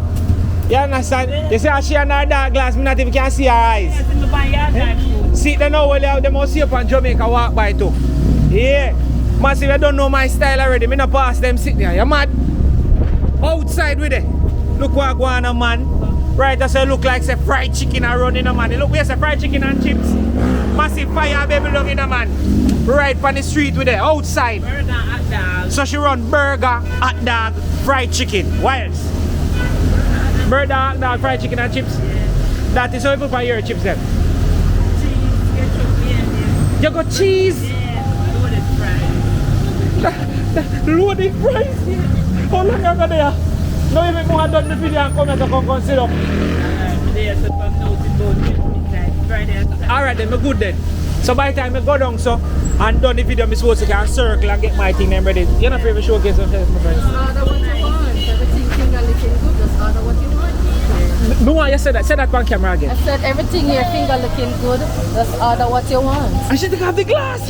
You understand? You see how she and her dark glass, me not even can see her eyes. See them now, well, they must see up on Jamaica walk by too. Yeah. Massive, you don't know my style already. Me not pass them sit there. You mad? Outside with it. Look what going on, man. Right, that's say look like say fried chicken are running a man. Look where's the fried chicken and chips. Massive fire baby looking a man. Right on the street with it, outside. Burger, hot dog. So she run burger, hot dog, fried chicken. What else? Burger, hot dog, fried chicken and chips. Yeah. That is how you put on your chips then. Cheese, You got cheese? yeah, loaded fries. Loaded fries? Yeah. How long you got there? No, even more done the video and come and come sit up. Alright then, I'm good then. So by the time I go down so and done the video, I'm supposed to can circle and get my thing then ready. You're not favorite showcase of my friends? Order what you want. Everything finger looking good. Just order what you want. No, you said that. Say that on camera again. I said everything here finger looking good. Just order what you want. I should have the glass.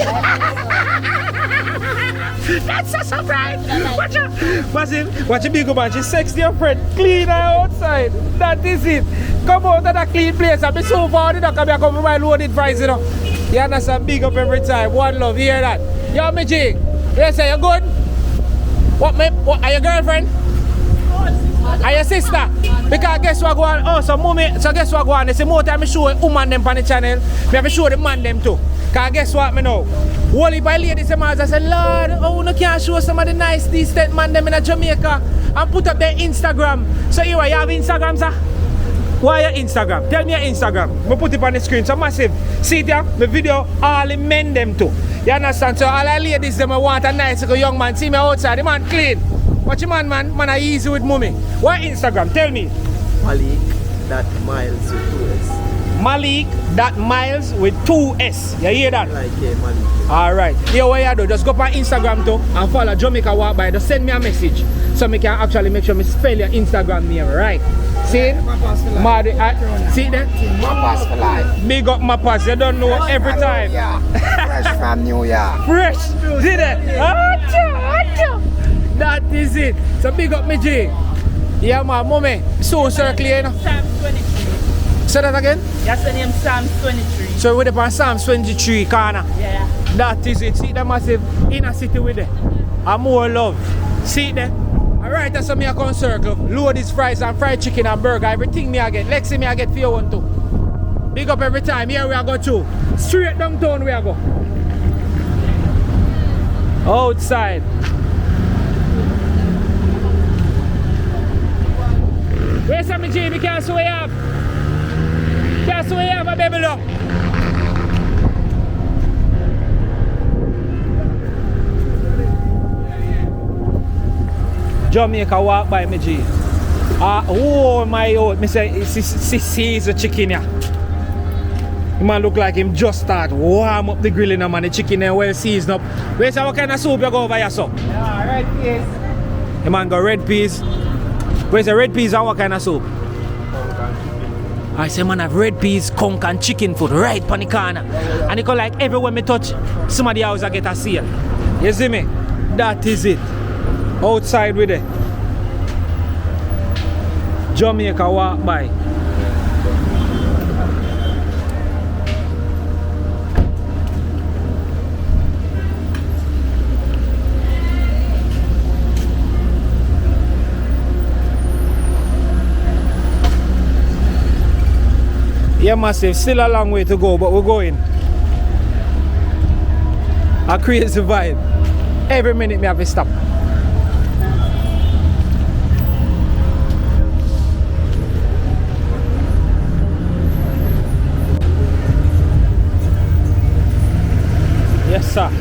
That's a surprise. Watch her. Watch your big man. She's sexy, your friend. Clean her outside. That is it. Come out of that clean place. I'll be so far. I'm going to come by loaded fries, you know. You understand? Big up every time. One love. You hear that? Yo, me G. You say you good? What are your girlfriend? And your sister. Because guess what go on? Oh, so mommy, so guess what go on? They say more time I show woman them on the channel. Me have to show the man them too. Because guess what me know? Wally by ladies them I say, Lord, oh no can't show some of the nice decent man them in Jamaica and put up their Instagram. So you have Instagram, sir? Why your Instagram? Tell me your Instagram. I put it on the screen. So massive. See it here? The video all the men them too. You understand? So all the ladies them want a nice young man. See me outside. The man clean. Watch your man, man. Man are easy with mommy. What Instagram? Tell me. Malik.miles with 2S. Malik.miles with 2S. You hear that? Like Malik. Alright. Here what you do, just go on Instagram too and follow Jamaica Walk By. Just send me a message so I can actually make sure I spell your Instagram name right. See it? See that? Mapas for life. Big up Mapas, you don't know every time. Yeah. Fresh from New York. Fresh! See that? That is it. So big up me G. Yeah man, mommy, so circle you know. Psalms 23. Say that again? That's the name Psalms 23. So we're on Psalms 23 corner. Yeah. That is it. See the massive inner city with it. And more love. See it there? Alright, that's how me I come circle. Load these fries and fried chicken and burger. Everything me I get. Lexi me I get for you one too. Big up every time. Here we are go to. Straight downtown we are go. Outside. Where's some Jamie? Can't see what you have. Can't see what you have, my baby look. Jamaica Walk By me G. Oh my God, me say see the chicken here. The man look like him just start warm up the grilling man. The chicken there well seasoned up. Where's what kind of soup you go over here so? Yeah, red peas. The man got red peas. Where's the red peas and what kind of soup? I say man have red peas, conch and chicken food right on the corner. And it go like everywhere me touch, somebody else I get a sale. You see me? That is it. Outside with it. Jamaica Walk By. Yeah, massive. Still a long way to go, but we're going. A crazy vibe. Every minute me have to stop. Yes, sir.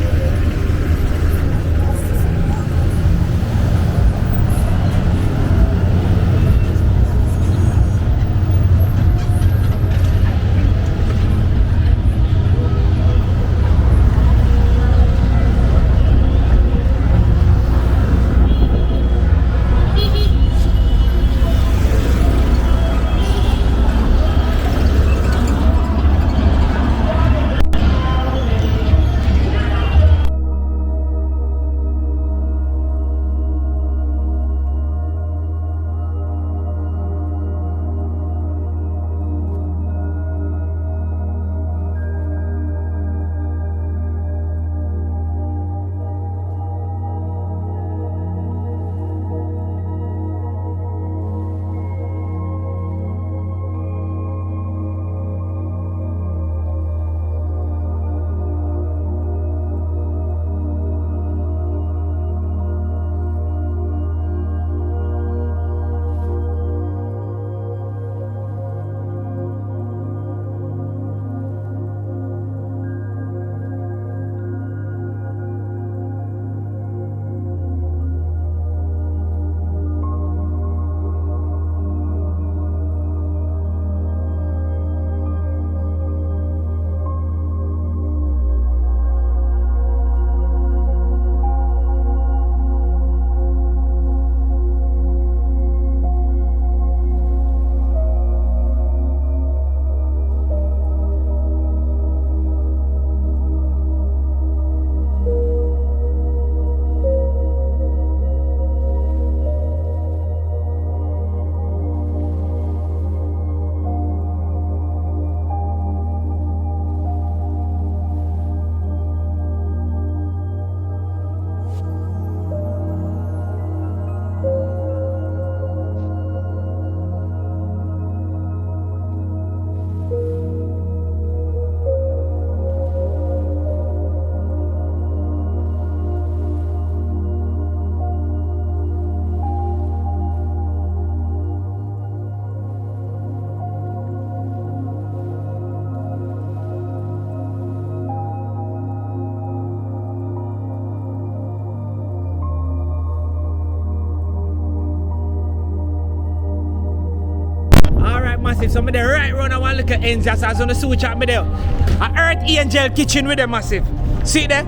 Alright, massive. So me there right round I want to look at ends just as on the switch at me there. A Earth Angel kitchen with them massive. See there?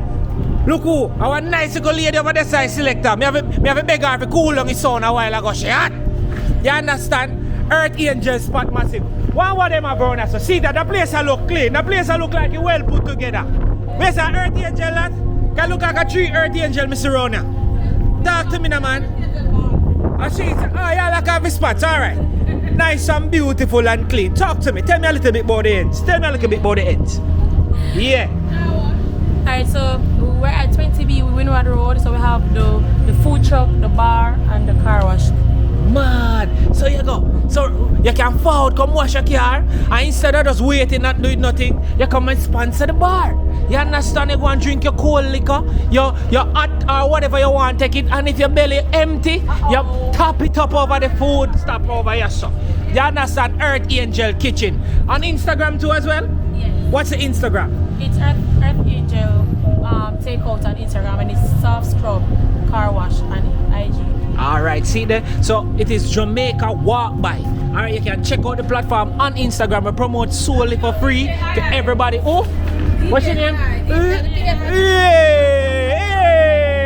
Look who, our nice little lady over the side selector. Me have a beg her to cool down his son a while ago. She hot. You understand? Earth Angel spot massive. One of them are brown so see that the place I look clean. The place I look like it well put together. Where's an Earth Angel that? Can look like a 3 Earth Angel, Mr. Rona. Talk to me now, man. And she said, oh, yeah, like have spots, alright. Nice and beautiful and clean. Talk to me. Tell me a little bit about the ends. Tell me a little bit about the ends. Yeah. Alright, so we're at 20B Windward Road, so we have the food truck, the bar, and the car wash. Man, so you go. So you can forward, come wash your car, and instead of just waiting and doing nothing, you come and sponsor the bar. You understand? You go and drink your cold liquor, your hot or whatever you want, take it, and if your belly empty, you top it up over the food, stop over your stuff. You understand? Earth Angel Kitchen. On Instagram too as well? Yes. What's the Instagram? It's Earth Angel takeout on Instagram, and it's soft scrub, car wash, and IG. Alright, see there? So it is Jamaica Walk By. Alright, you can check out the platform on Instagram and promote solely for free to everybody. Oh, what's your name? Hey,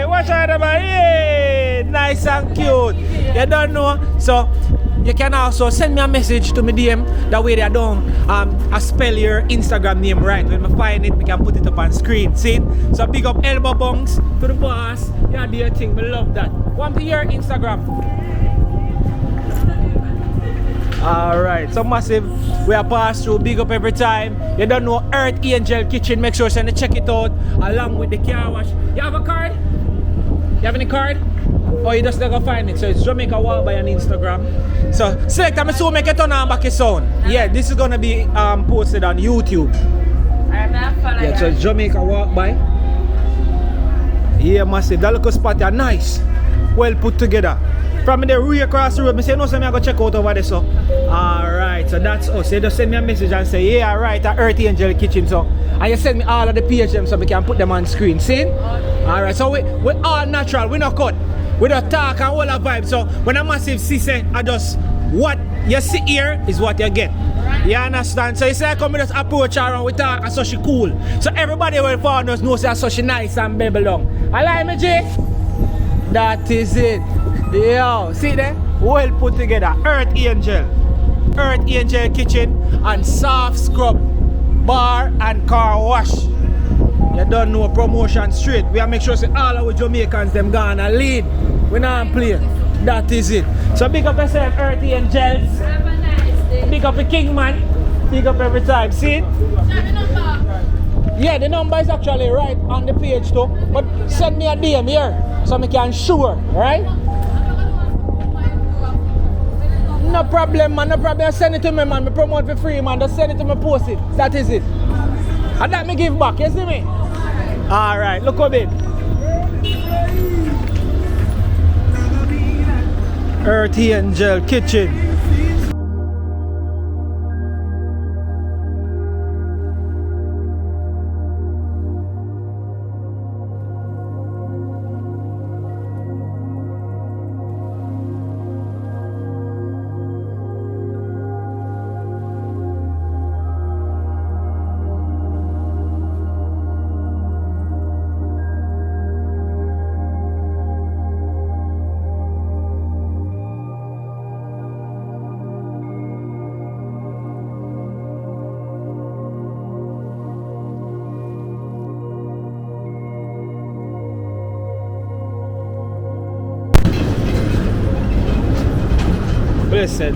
what's your name? Hey, nice and cute. You don't know? So you can also send me a message to my DM. That way they don't I spell your Instagram name right. When I find it, we can put it up on screen. See? So big up elbow bunks to the boss. Yeah, do your thing. We love that. Want to hear Instagram? Alright, so massive. We are passed through. Big up every time. You don't know Earth Angel Kitchen. Make sure you check it out along with the car wash. You have a card? You have any card? Or you just never find it. So it's Jamaica Walk By on Instagram. So select I'm so make it on back your sound. Yeah, this is gonna be posted on YouTube. Yeah, so it's Jamaica Walk By. Yeah, massive. That little spot are nice. Well put together. From the way across the road, I say no, so I go check out over there. So alright, so that's us. You just send me a message and say, yeah, alright, at Earth Angel Kitchen. So and you send me all of the PHM so we can put them on screen. See? Alright, so we all natural, we not cut. We don't talk and all a vibe. So when a massive see say I just what you see here is what you get. You understand? So you say I come and just approach her and we talk and so she cool. So everybody will follow us know say so she nice and baby long. I like me G? That is it. Yo, see there? Well put together. Earth Angel. Earth Angel Kitchen and soft scrub. Bar and car wash. You don't know promotion straight. We have make sure say all our Jamaicans them gonna lead. We not play. That is it. So big up yourself, Earth Angels. Big up the King man. Big up every time. See? Yeah, the number is actually right on the page too. But send me a DM here so I can sure, right? No problem, man. No problem. Send it to me, man. Me promote for free, man. Just send it to me, post it. That is it. And that me give back. You see me? Alright, look a bit. Earth Angel Kitchen. Blessed.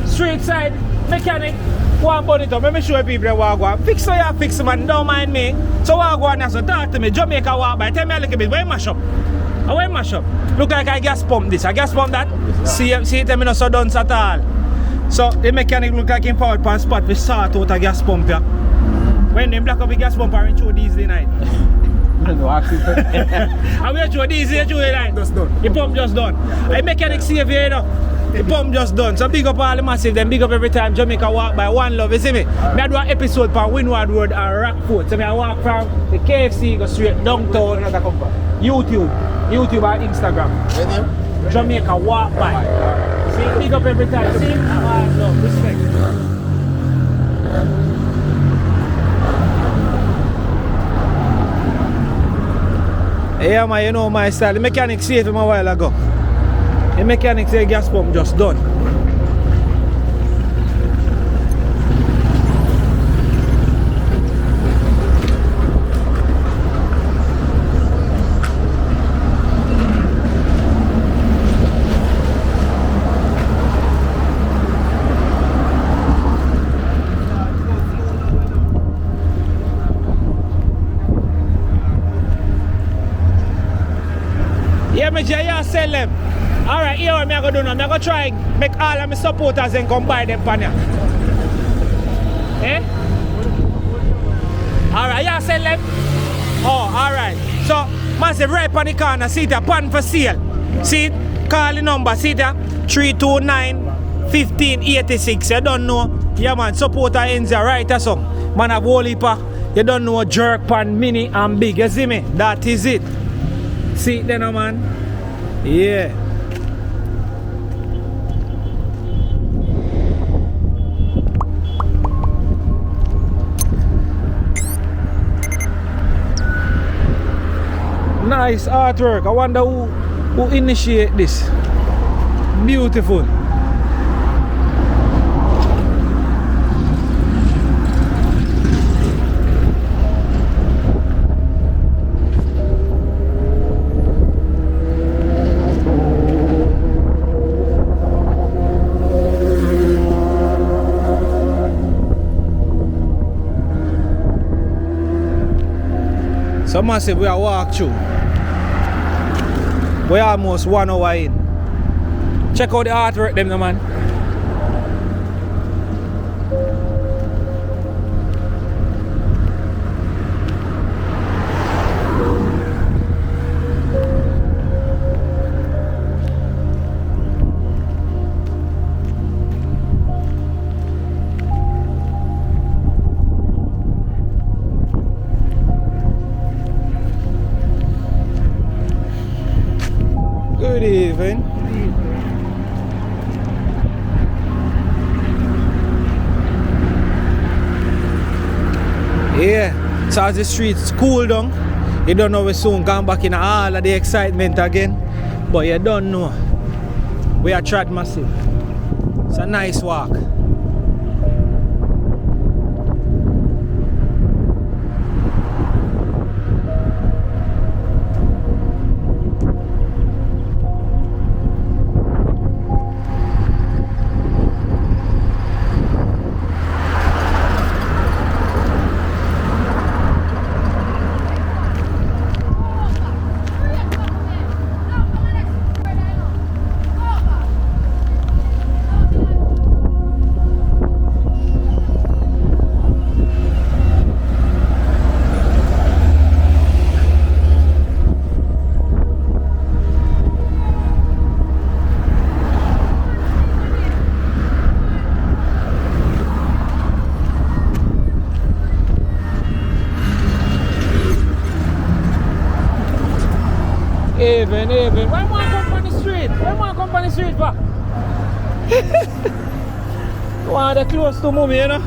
Street side mechanic. One bun it up. Let me show people what I want. Fix so you fix man, don't mind me. So what I want now, so talk to me. Jamaica Walk By. Tell me a little bit. Where mash up? Where mash up? Look like I gas pump this. I gas pump that. See it, tell me not so done at all. So the mechanic look like him forward pan spot we sort out a gas pump here. When them black up the gas pump and throw diesel night. No accident. And we throw diesel through the night. Just done. The pump just done. The mechanic save here, you know. The pump just done. So big up all the massive, then big up every time Jamaica Walk By. One love, you see me? I do an episode for Windward Rd and Rockfort. So I walk from the KFC, go straight downtown. YouTube and Instagram. Jamaica Walk By. See, big up every time. See? Love, respect. Yeah, man, you know my style. The mechanic saved him a while ago. The mechanic said gas pump just done. Yeah, me just sell them. Alright, here what I'm going to do now. I'm going to try make all of my supporters and come buy them pan here. Eh? Alright, you sell them? Oh, alright. So, massive right on the corner, see that pan for sale. See it? Call the number, see that? 329-1586. You don't know. Yeah man, supporter ends here, right or something. Man have whole heap of, you don't know jerk pan mini and big. You see me? That is it. See it then, man? Yeah. Nice artwork. I wonder who initiated this. Beautiful. So massive, we are walk through. We are almost 1 hour in. Check out the artwork them, man. Good evening. Yeah, so as the streets cool down, you don't know we soon come back in all of the excitement again. But you don't know. We are Trad Massive. It's a nice walk. Even. Why want to come on the street? Why want to come on the street for? Want to close to mommy, you know?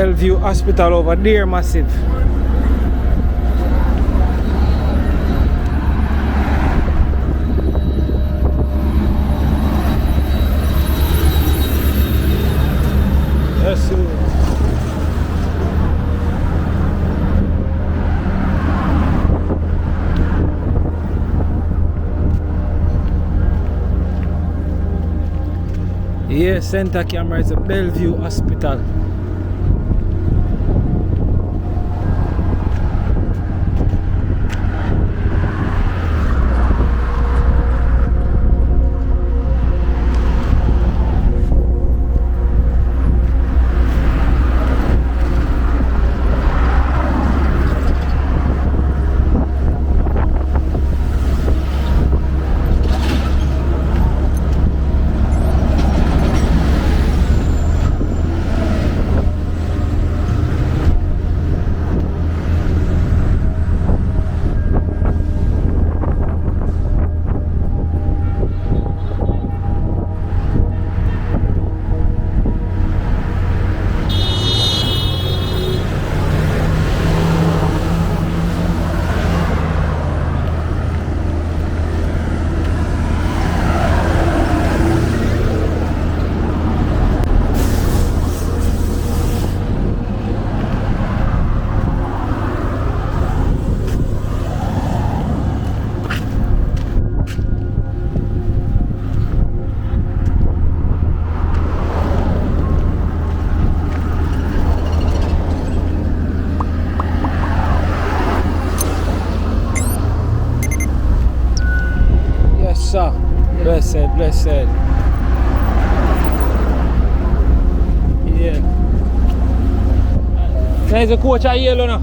Bellevue Hospital over there, massive. Yes, sir. Here, center camera is a Bellevue Hospital. Sir, blessed. Yeah. There's a coach at yellow now.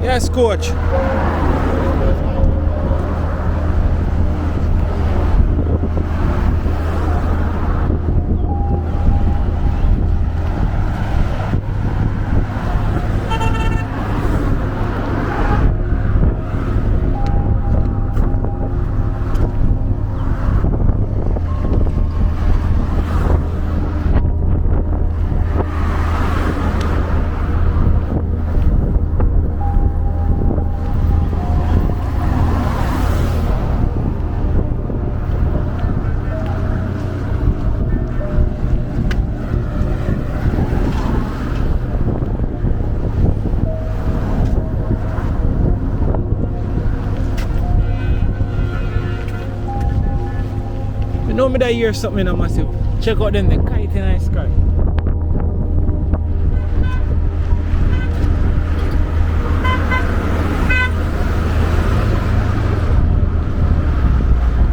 Yes, coach. know me that hear something in a massive. Check out them, the kite in the sky.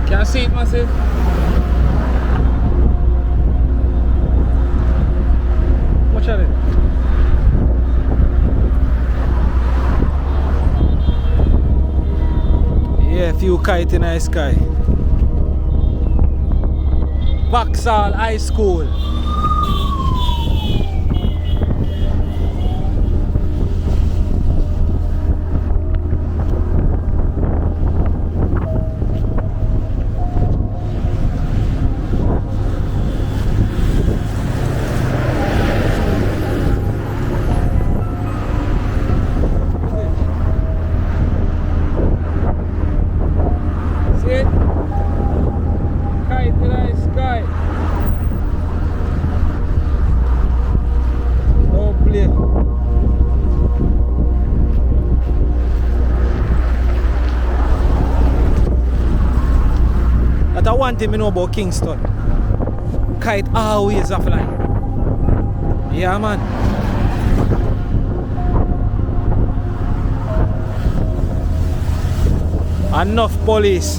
Can you see it, massive? Watch out it. Yeah, few kite in the sky. Vauxhall High School. One thing I know about Kingston, kite always offline. Yeah, man. Enough police.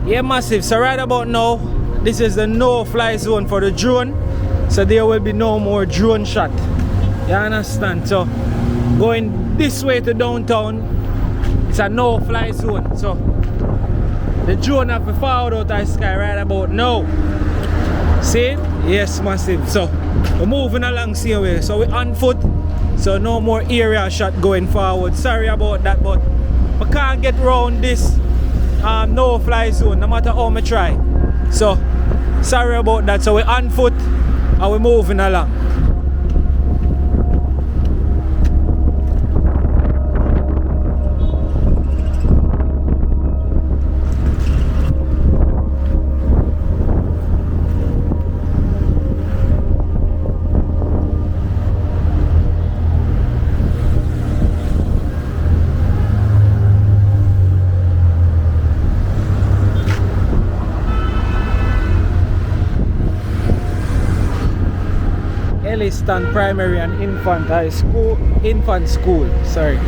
Yeah, massive. So right about now, this is the no-fly zone for the drone. So there will be no more drone shot. You understand? So going this way to downtown, it's a no-fly zone. So the drone have to forward out of the sky right about now. See? Yes, massive. So we're moving along same way. So we're on foot. So no more area shot going forward. Sorry about that, but I can't get around this no-fly zone no matter how I try. So sorry about that. So we're on foot and we're moving along. Kingston Primary and Infant School, sorry.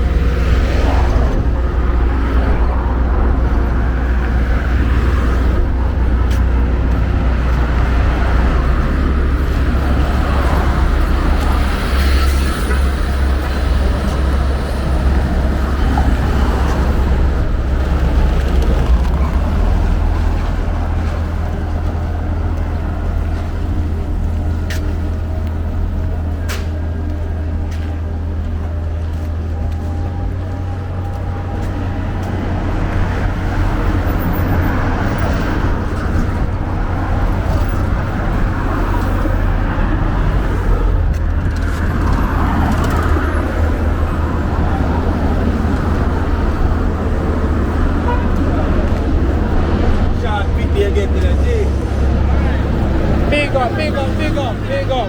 Big up.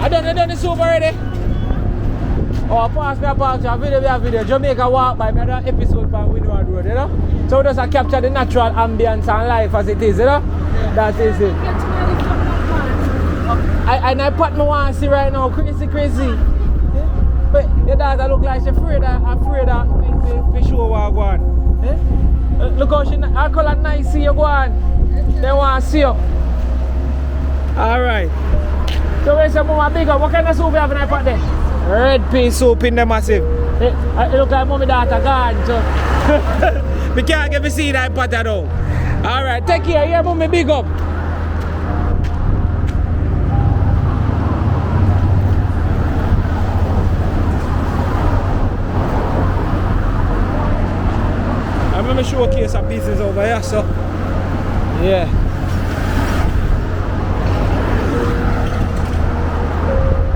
I done the soup already. Oh, pass me a video. Jamaica walk by me another episode on Windward Rd, you know? So we just capture the natural ambience and life as it is, you know? Yeah. That is it. I part me want to see right now, crazy. Yeah? But your daughter look like she's afraid of the show what go on. Yeah? Look how she, I call her nice see you go on. They want to see you. Alright. So we say mama big up. What kind of soup you have in that pot there? Red pea soup in the massive. It look like mommy daughter gone. So we can't get to see that pot at all. Alright, take care. Here mommy big up. I'm gonna showcase some pieces over here, so yeah.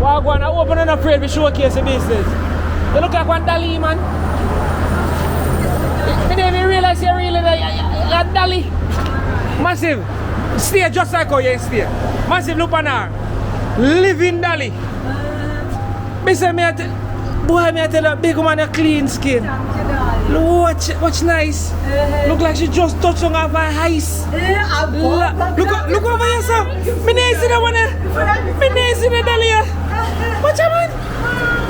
Wagwan, I open and afraid we showcase the business. You look like one Dali, man. I didn't even realize you're really you're Dali. Massive. Stay just like how you stay. Massive, look on her. Living Dali. Boy, me tell you, big woman, a clean skin. Watch nice. Look like she just touched on her ice. Look over here, sir. Me nice in the one. Me nice in the Dahlia. Watch out, man.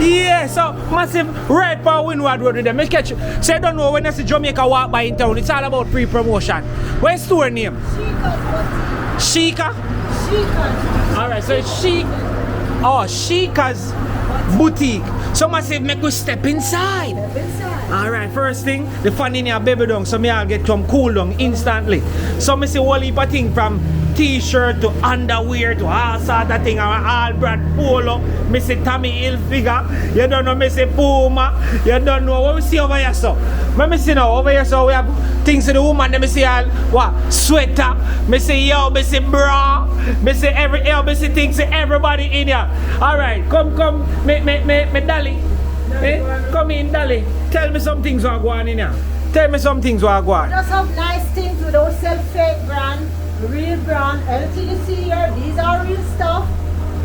Yeah, so massive right for Windward Rd with them. Let's catch you. So you don't know when you see Jamaica walk by in town, it's all about pre-promotion. What's the store name? Shika. Alright, so it's Shika's boutique. So massive make us step inside. Alright, first thing, the fan in your baby down, so me I'll get some cool down instantly. So me see whole heap of thing from t-shirt to underwear to all sort of thing, all brand polo. Me see Tommy Hilfiger, you don't know, me see Puma, you don't know what we see over here. So when me see now over here, so we have things to the woman, then me see all what sweater, me see yo, me see bra, me see me see things to everybody in here. Alright, come, me Dali. Come in, Dali. Tell me some things what go on in here. Tell me some things what go on. Just some nice things with those self-fake brand, real brand, everything you see here, these are real stuff.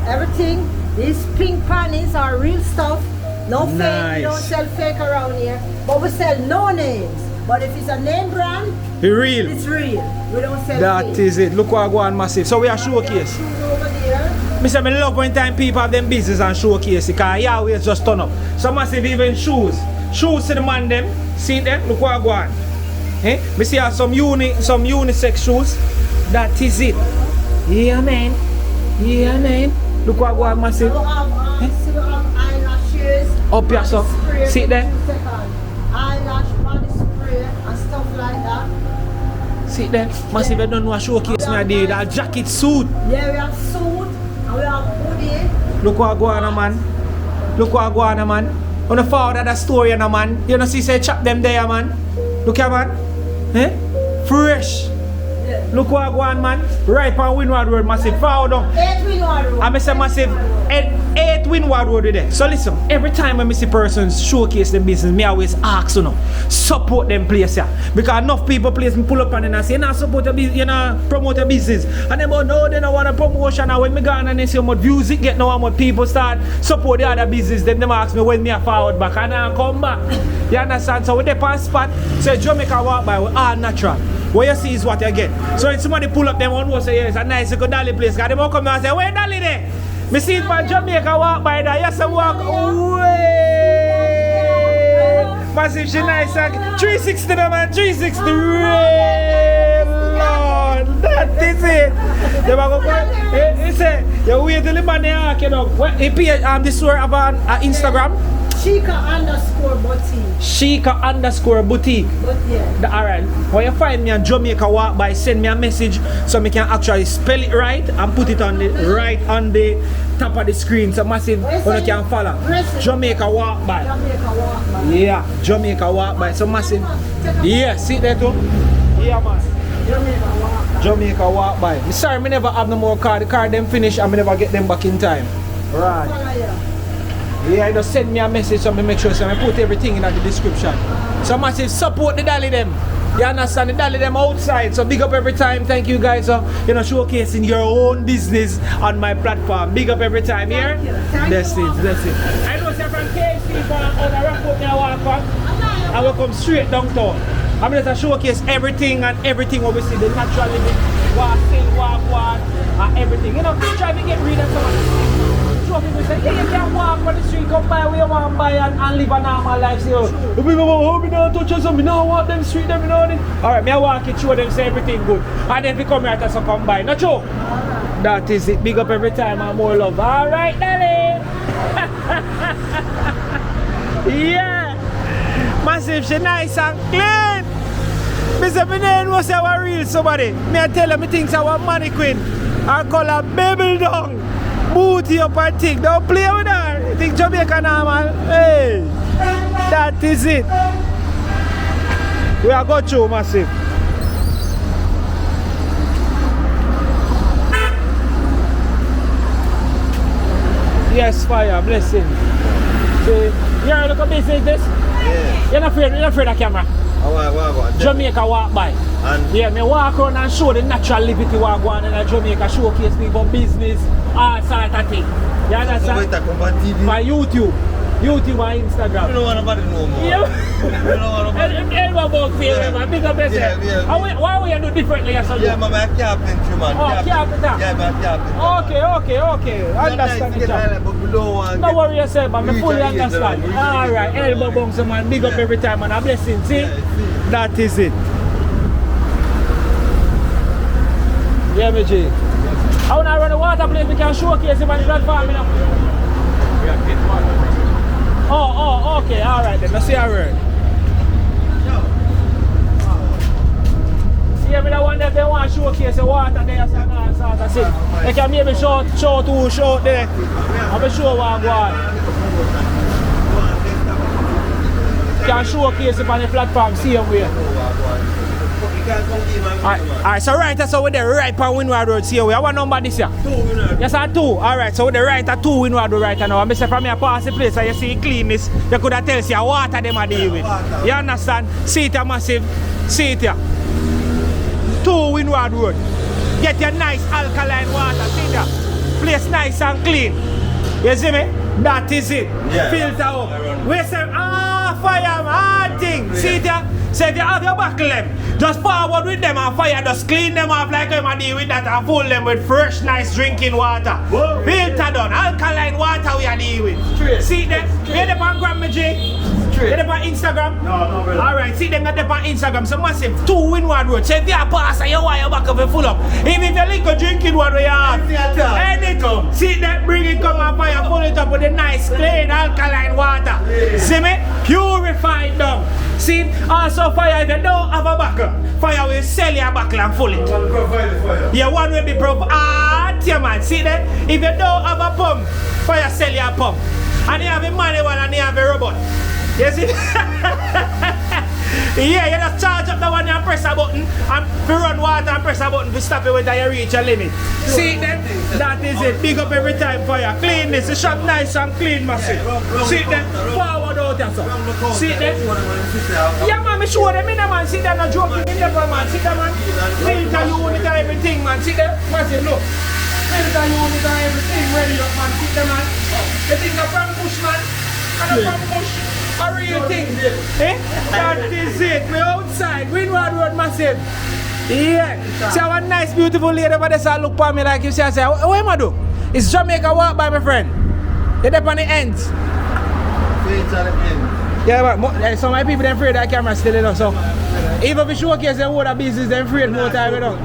Everything. These pink panties are real stuff. No fake, we don't sell fake around here. But we sell no names. But if it's a name brand, it's real. It's real. We don't sell that fake. That is it. Look what go on massive. So we are showcase. I love when time people have them business and showcase it, because yeah, we just turn up. So massive even shoes. Shoes to the man them. See them? Look what go on. Me see some unisex shoes. That is it. Yeah, man. Yeah, man. Look what go on massive. We have eyelashes. Up here, so. Spray, See there? Eyelash, body spray, and stuff like that. See there? Massive, I don't know what showcase me I did. That jacket suit. Yeah, we have suit and we have hoodie. Look what go on, man. Look what go on, man. On the forward of the story, man. You know, see, say chop them there, man. Look here, man. Fresh. Yeah. Look what go on, man. Right on Windward Rd, massive. Forward down. 8 Windward Rd. I say massive 8 Windward Rd there. So listen, every time I see persons showcase them business, me always ask, you know, support them place here. Because enough people place me pull up and then I say, you know, support your business, you know, promote your business. And then, no, they don't want a promotion. And when me go on and they see how much views it get now, how much people start support the other business, then they ask me when me are forward back and I come back. You understand? So we dey on spot, say Jamaica walk by, we all natural. What you see is what you get. So if somebody pull up them one will say, yeah, it's a nice good dolly place. Because they won't come and say, where dolly there? Me see it from Jamaica walk by there. Yes, I walk away. Massive, she nice. 360 man, 360. Lord, that is it. They will go, he say, you wait till the man there, you know. He pay the store about Instagram. Shika_boutique. Shika_boutique. But yeah. Alright. When you find me on Jamaica walk by, send me a message so me can actually spell it right and put it on the right on the top of the screen so massive when you can follow. Jamaica walk by. Jamaica walk by. Yeah, Jamaica walk by. So massive. Yeah, see there too? Yeah, man. Jamaica walk by. Me sorry, me never have no more car. The car them finish and me never get them back in time. Right. Yeah, I just send me a message so I make sure so I put everything in the description. So massive support the dolly them. You understand, the dolly them outside. So big up every time. Thank you guys for showcasing your own business on my platform. Big up every time here. That's it. I know say from Kingston for on the Rockfort Windward and we come straight downtown. I'm going to showcase everything and everything what we see, the natural living, walk, and everything. You know, try to get rid of some of this. People say, yeah, you can walk on the street, come by where you want to buy and live a normal life. Say, oh, me don't touch us, me don't walk them street, them, you know. Alright, me walk it, show them, say everything good. And then if you come here, so come by. No joke. That is it. Big up every time and more love. Alright, darling. Yeah. Massive, she nice and clean. Me say, me name was our real somebody. Me I tell her, me thinks our mannequin. I call her Babel Dung. Booty up and thing, don't play with her. You think Jamaica normal? Hey, that is it. We are going through massive. Yes, fire, blessing. See, you look at business this? Yeah. You're not afraid of camera? What? Jamaica walk by. And yeah, me walk around and show the natural liberty walk on in Jamaica, showcase people business, all sort of thing. You understand? By YouTube and Instagram. You don't want nobody no more. Yeah. You don't want nobody. Everyone about feel, man. Big up yourself. Yeah. Why will you do differently? Yeah, man, I'm carpentry, man. Oh, carpenter. Yeah, man, carpenter. Okay. Understand the job. Don't worry yourself, man. I fully understand. Alright, elbow bunks, man. Big up every time, man. A blessing. See? That is it. Yeah, me G. I want to run the water place. We can showcase him on the platform, you know. Oh, okay. Alright then. Let's see a word. Yeah, me the one that they want to showcase the water there, so I see. They can maybe show there. I'm show what I want. Can showcase it on the platform, same way. Alright, so right, so with the right on Windward Rd, see we have one number this year. 2 Windward Rd. Yes, 2. Alright, so with the right at 2 Windward Rd right now. I'm say from here past the place and you see cleanness, you could have tell you water them are deal with. You understand? See it here massive. See it here. 2 Windward Rd. Get your nice alkaline water. See there. Place nice and clean. You see me? That is it. Yeah. Filter up. We say, fire, thing. See it here? So if you have your buckle them, just forward with them and fire, just clean them off like I'm deal with that and fill them with fresh, nice drinking water. Filter done, alkaline water we are deal with. See them? Hear them on Grandma J? You there on Instagram? No, brother. Alright, see them there on Instagram. So massive 2 Windward Road. So if you are pass and you want your back up and full up. Even if you like a drinking water you have. Anything. See that bring it come up and you pull it up with a nice clean alkaline water. See me? Purified down. See, also fire if you don't have a buckle, fire will sell your buckle and full it. Yeah, one will be yeah man, see that? If you don't have a pump, fire sell your pump. And you have a manual and you have a robot. You see? Yeah, you just charge up the one and press a button and you run water and press a button to stop it when you reach a limit. See then? That is it. Big up every time for you. Clean this. The shop nice and clean, massive. See then? Forward out there, so. See then? Yeah man, me show them in there man. See them not joking in there man. See them man. Filter unit and everything man. See them? Massive, look. Filter unit and everything ready up man. See them man. The thing are from push man. And from push. A real thing. Eh? That is it. We're outside. Windward Road massive. Yeah. See how a nice beautiful lady over there so look for me like you say, what am I do? It's Jamaica walk by my friend. You're there on the ends. Yeah, but some of my people them afraid that camera still in us, so even if you showcase them what a business, them afraid more time, you know.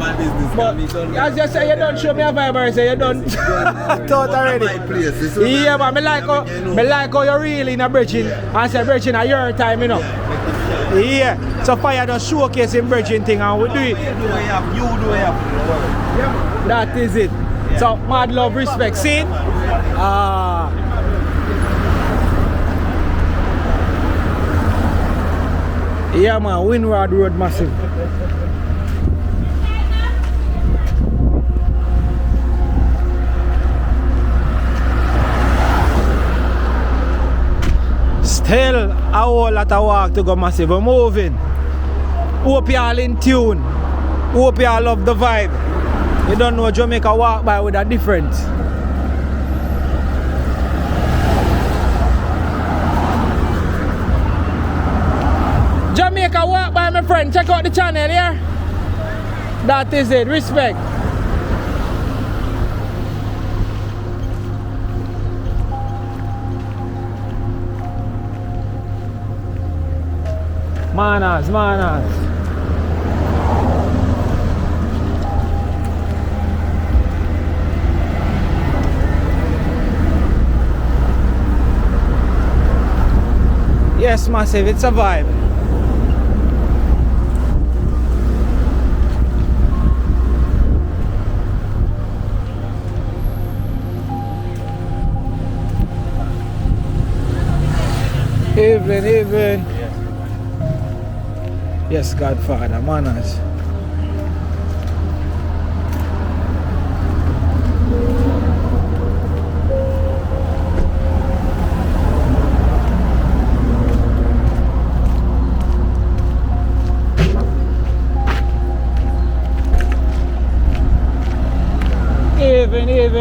But as you say, you don't show me a vibe, so you don't thought already. Yeah, but me like how you really in a bridging and say bridging at your time, you know. Yeah, so fire just showcase in bridging thing and we do it. You do it. That is it. So mad love, respect, see? Yeah man, Windward Road massive. Still a whole lot of walk to go massive. We're moving. Hope you all in tune. Hope you all love the vibe. You don't know Jamaica walk by with a difference. Jamaica walk by my friend, check out the channel here. That is it, respect. Manners. Yes, massive, it's a vibe. Evening. Yes, Godfather, manners.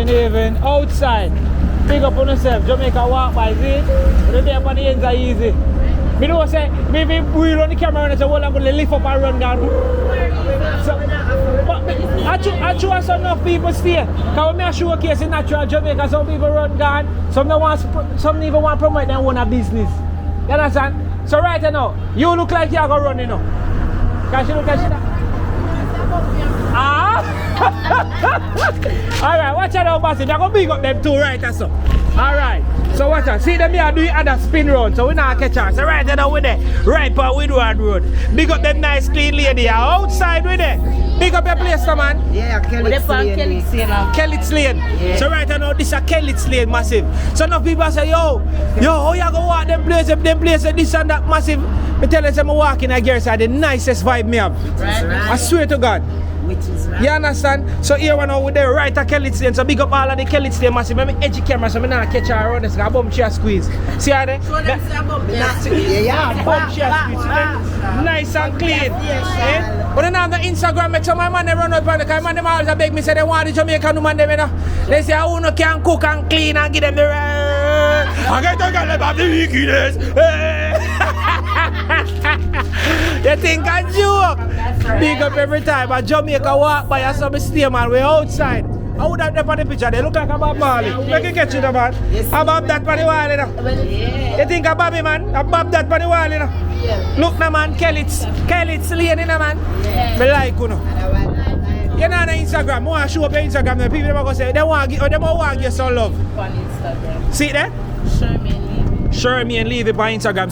Even. Outside. Big up on yourself. Jamaica walk by, see? The day up on the ends are easy. Me know say, maybe we run the camera and say, well, I'm going to lift up and run down. So, but I show some enough people stay. Because when I showcase in natural Jamaica, some people run down. Some even want to promote their own business. You understand? So right now, you look like you're going to run, you know. Can she look like she Alright, watch out now, bossy. They're going to big up them two right so. Alright. So watch out. See them here do other spin round. So we not catch her. So right now with there. Right by Windward Road. Big up them nice clean lady here. Outside with there. Big up your place, man. Yeah, Kelly's Lane. Yeah. So right now this is Kelly's Lane massive. So now people say, yo, how you go walk them places, this and that massive. Me tell you I'm walking at Gears are the nicest vibe me have. Right. I swear to God. Which is right. You understand? So here one now with the right at Kelly's Lane. So big up all of the Kelly's Lane massive. Let me edge camera so I not catch her around this. I bump chair squeeze. See how they? Yeah, bump chair squeeze. Nice and clean. But then on the Instagram, make some my man they run out on the car. Man them always beg me say they want the Jamaican woman them, you know. They say I who no can cook and clean and give them the I get to get them about the wickedness. They think I joke. Big up every time. But Jamaica walk by us some stay man. We're outside. I would have them on the picture. They look like a Bob Marley. Make you catch it, man. I bob that for the wall, you know. You think a Bobby, man? I bob that for the wall, you know. Look, now, man. Kelly's lane, you know, man. Me like, you know. You know on Instagram, I want to show up your Instagram. The people are going to say, they want to give you some love. On Instagram. See that? Share me and leave it on Instagram.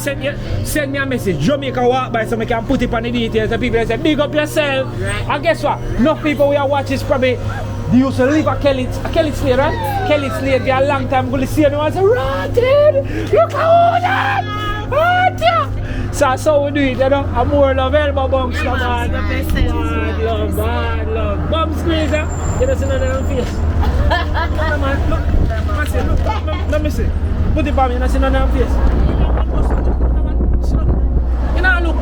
Send me a message. Jamaica walk by so I can put it on the details. The people say, big up yourself. And guess what? Enough people we are watching probably they used to live a Kelly's lane, right? Kelly's lane for a long time. Going to see anyone and say, Rotted! Look how that! Rotted! So that's how we do it, you know. I'm more love elbow bumps, man. Bad love. Bum squeezer. You don't see none of them face. Come on, man. Look. Let me see. Put it by me, you don't see none of them face. You know, look.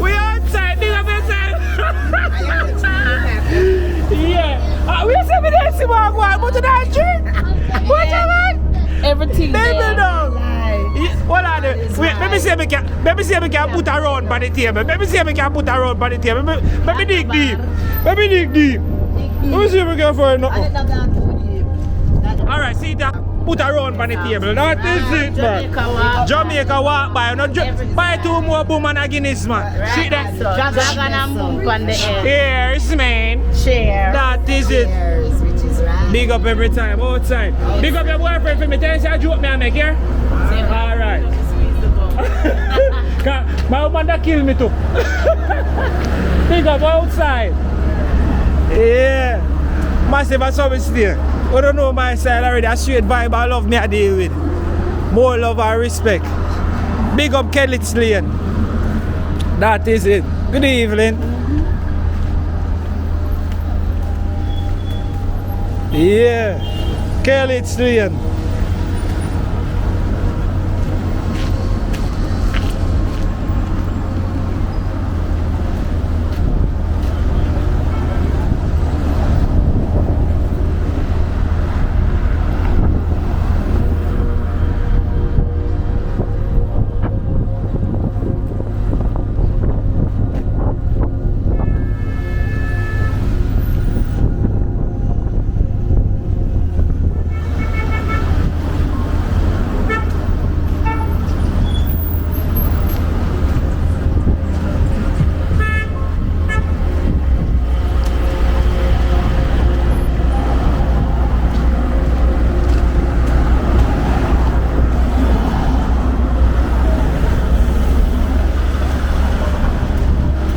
We outside, big up yourself. Yeah. We see me there, see what I'm going. Go to that street. What you want? Everything there. What are they? Wait, let me see if I can put a round by the table. Let me see if I can put a round by the table. Let me dig deep. Let me see if I can find nothing. Alright, see that? Put a round by the table. That is it, man. Jamaica walk by. Buy 2 more boom and a Guinness, man. See that? Dragon and boom on the air. Cheers, man. Share. That is it. Big up every time, outside. Big up your boyfriend for me. Tell us a joke me I make here. Alright. My woman that kill me too. Big up outside. Yeah. Massive and service there. I don't know my style already. A straight vibe I love me I deal with. More love and respect. Big up Kelly's lane. That is it. Good evening. Yeah. Kelly's lane.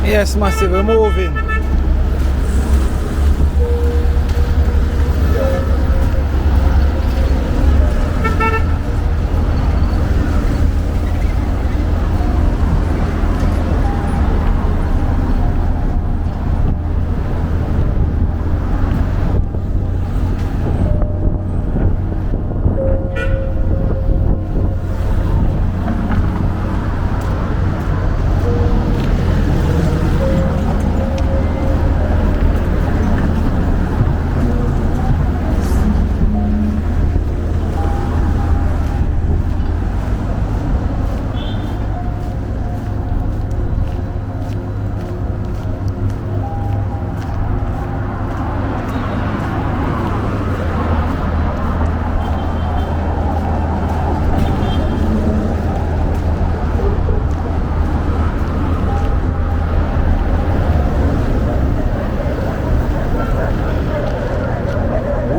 Yes, massive, we're moving.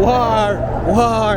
War.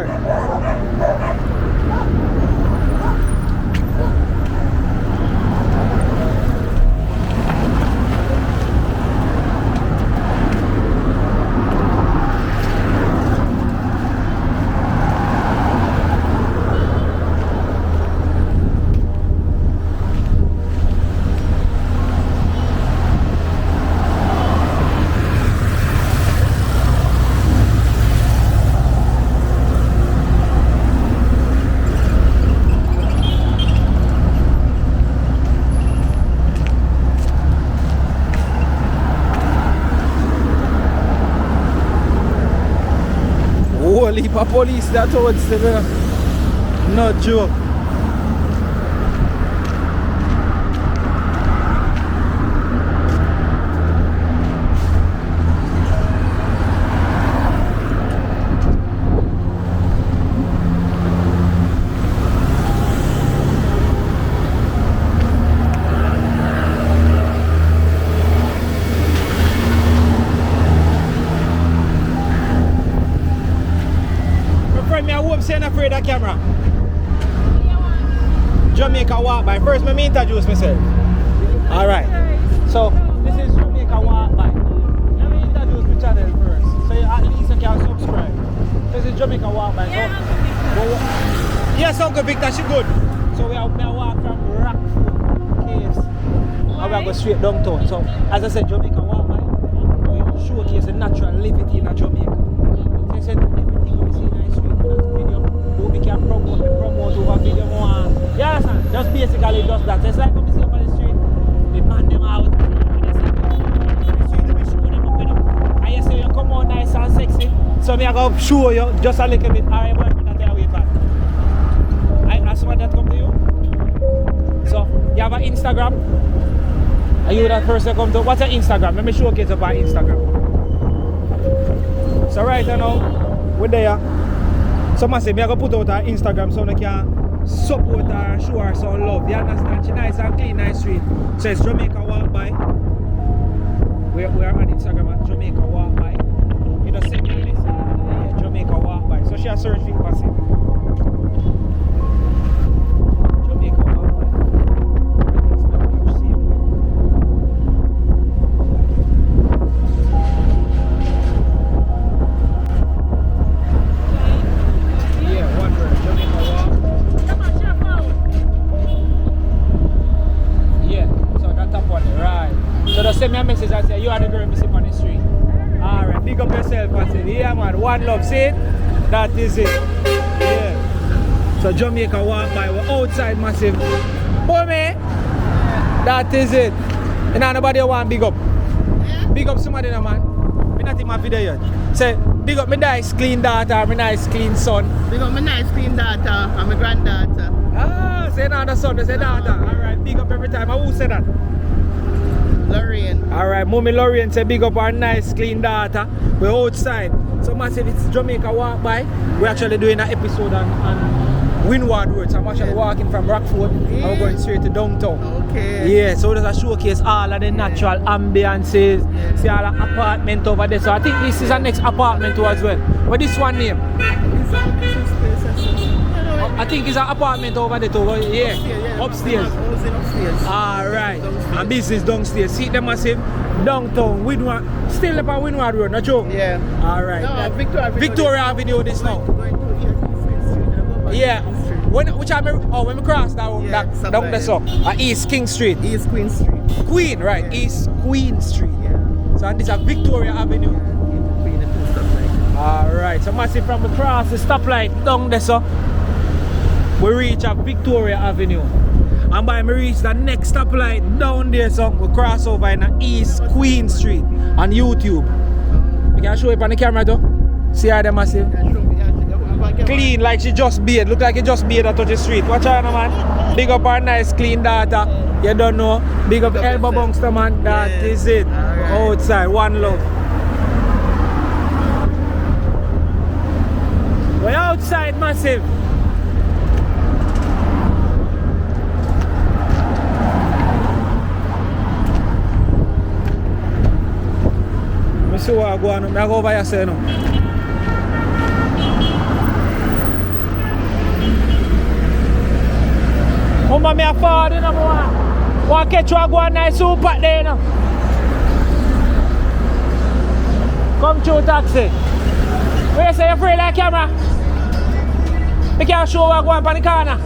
Whole heap of police that towards the not joke. Jamaica Walk By. First, let me introduce myself. Alright. So, this is Jamaica Walk By. Let me introduce my channel first. So, at least you can subscribe. This is Jamaica Walk By. So, yes, Uncle Victor, she good. So, we are walk from Rockfort Caves. And we are going straight downtown. So, as I said, Jamaica Walk By. We showcase the natural liberty in Jamaica. So, I said, everything we see in the street, video, we can promote over video more. You understand? Just basically just that. It's like when we see up on the street, they man them out. And they see the street, they show them up, you know. And you say you come out nice and sexy. So me I go show you just a little bit. Alright, boy, I'm not way back. I saw that come to you. So you have an Instagram. Are you that person come to? What's your Instagram? Let me showcase up our Instagram. So right now, we're there. So I say, I go put out our Instagram so I can support her and show her some love. You understand? She nice and clean, nice street. So it's Jamaica Walk By. We are on Instagram at Jamaica Walk By. You know, send me a list. Yeah, Jamaica Walk By. So she has search for passive. Jamaica Walk By. Everything's not the same way. Yeah, one word. Jamaica Walk. Yeah, so that top one, right. So just send me a message and say you are the girl missing on the street. Alright, big up yourself and say, yeah man, one love, see it? That is it. Yeah. So Jamaica Walk By, we're outside massive. Boy me, that is it. You know nobody want big up. Big up somebody now man. Me not in my video yet. Say, big up my nice clean daughter, my nice clean son. Big up my nice clean daughter and my granddaughter. Ah, say not the son, they say daughter. Alright, big up every time. Who said that? Lorraine. Alright, mommy Lorraine say big up our nice clean daughter. We're outside. So massive, it's Jamaica Walk By. We're actually doing an episode on Windward Rd. So I'm actually walking from Rockfort and we're going straight to downtown. Okay. Yeah, so there's a showcase all of the natural ambiances. See all the apartment over there. So I think this is our next apartment too as well. What this one name? I think it's an apartment over there too. Yeah, upstairs. Alright. And this is downstairs. See the massive downtown Windward. Still up on Windward Rd, not joke? Yeah. Alright. No, Victoria Avenue this now. Yeah. When we cross down the so East King Street. East Queen Street. Queen, right? Yeah. East Queen Street. Yeah. So and this is Victoria Avenue. Alright, so massive from across the stoplight down there so we reach at Victoria Avenue. And by me reach the next stoplight down there so we cross over in East Queen Street on YouTube. We can show it on the camera though. See how they massive? Clean like she just bathed. Look like you just bathed out the street. Watch out man. Big up our nice clean daughter. You don't know. Big up elbow bungster man. That is it. Right. Outside. One love. We're outside massive. Let me see what I go on. I go over here say no. Mama me a fall, you know, want to catch you and go a nice soup at there, you know. Come through taxi. Where you say you're afraid of the camera? I can't show what going on the corner.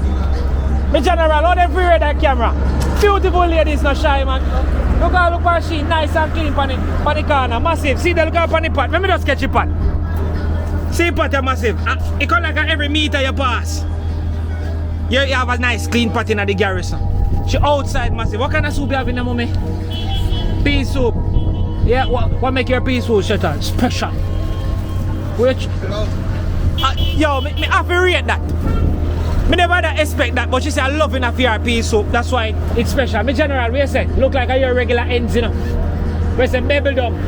Me general, all them afraid of that camera. Beautiful ladies, no shy man. Look at she nice and clean on the corner. Massive. See the look up on the pot. Let me just catch the pot. See the pot, massive. It come like every meter you pass. You have a nice clean pot in the garrison. She outside massive. What kind of soup you have in the mommy? Pea soup. Yeah, what make your pea soup shutter? Special. Which? Yo, me have to rate that. Me never expect that, but she say I love enough your pea soup. That's why it's special. Me general, we say, look like your regular ends, you know. We say bubble dumb.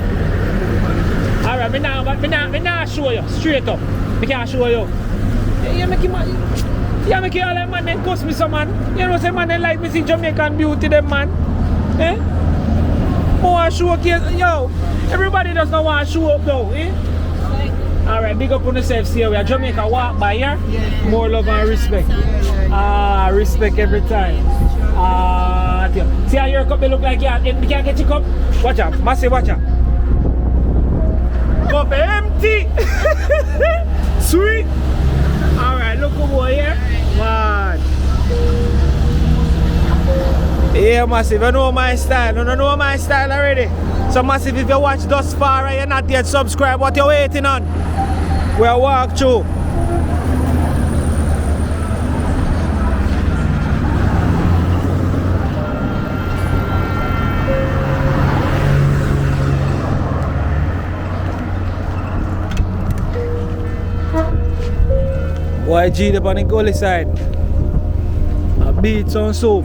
Alright, me now show you. Straight up. Me can't show you. You make him yeah, make all them man, they cost me some man. You know, say man, they like me see Jamaican beauty, them man. Eh? Oh, I show up, yo. Everybody does not want to show up though, eh? Alright, big up on yourself, see we are Jamaica walk by here. More love and respect. Respect every time. See how your cup they look like you can't get your cup? Watch out, massive watch out. Cup empty! Sweet! Alright, look over here. Man. Yeah, massive, you know my style. You know my style already. So massive, if you watch thus far and you're not yet subscribed, what you waiting on? We'll walk through. Boy, G up on the goalie side. A beat on soup.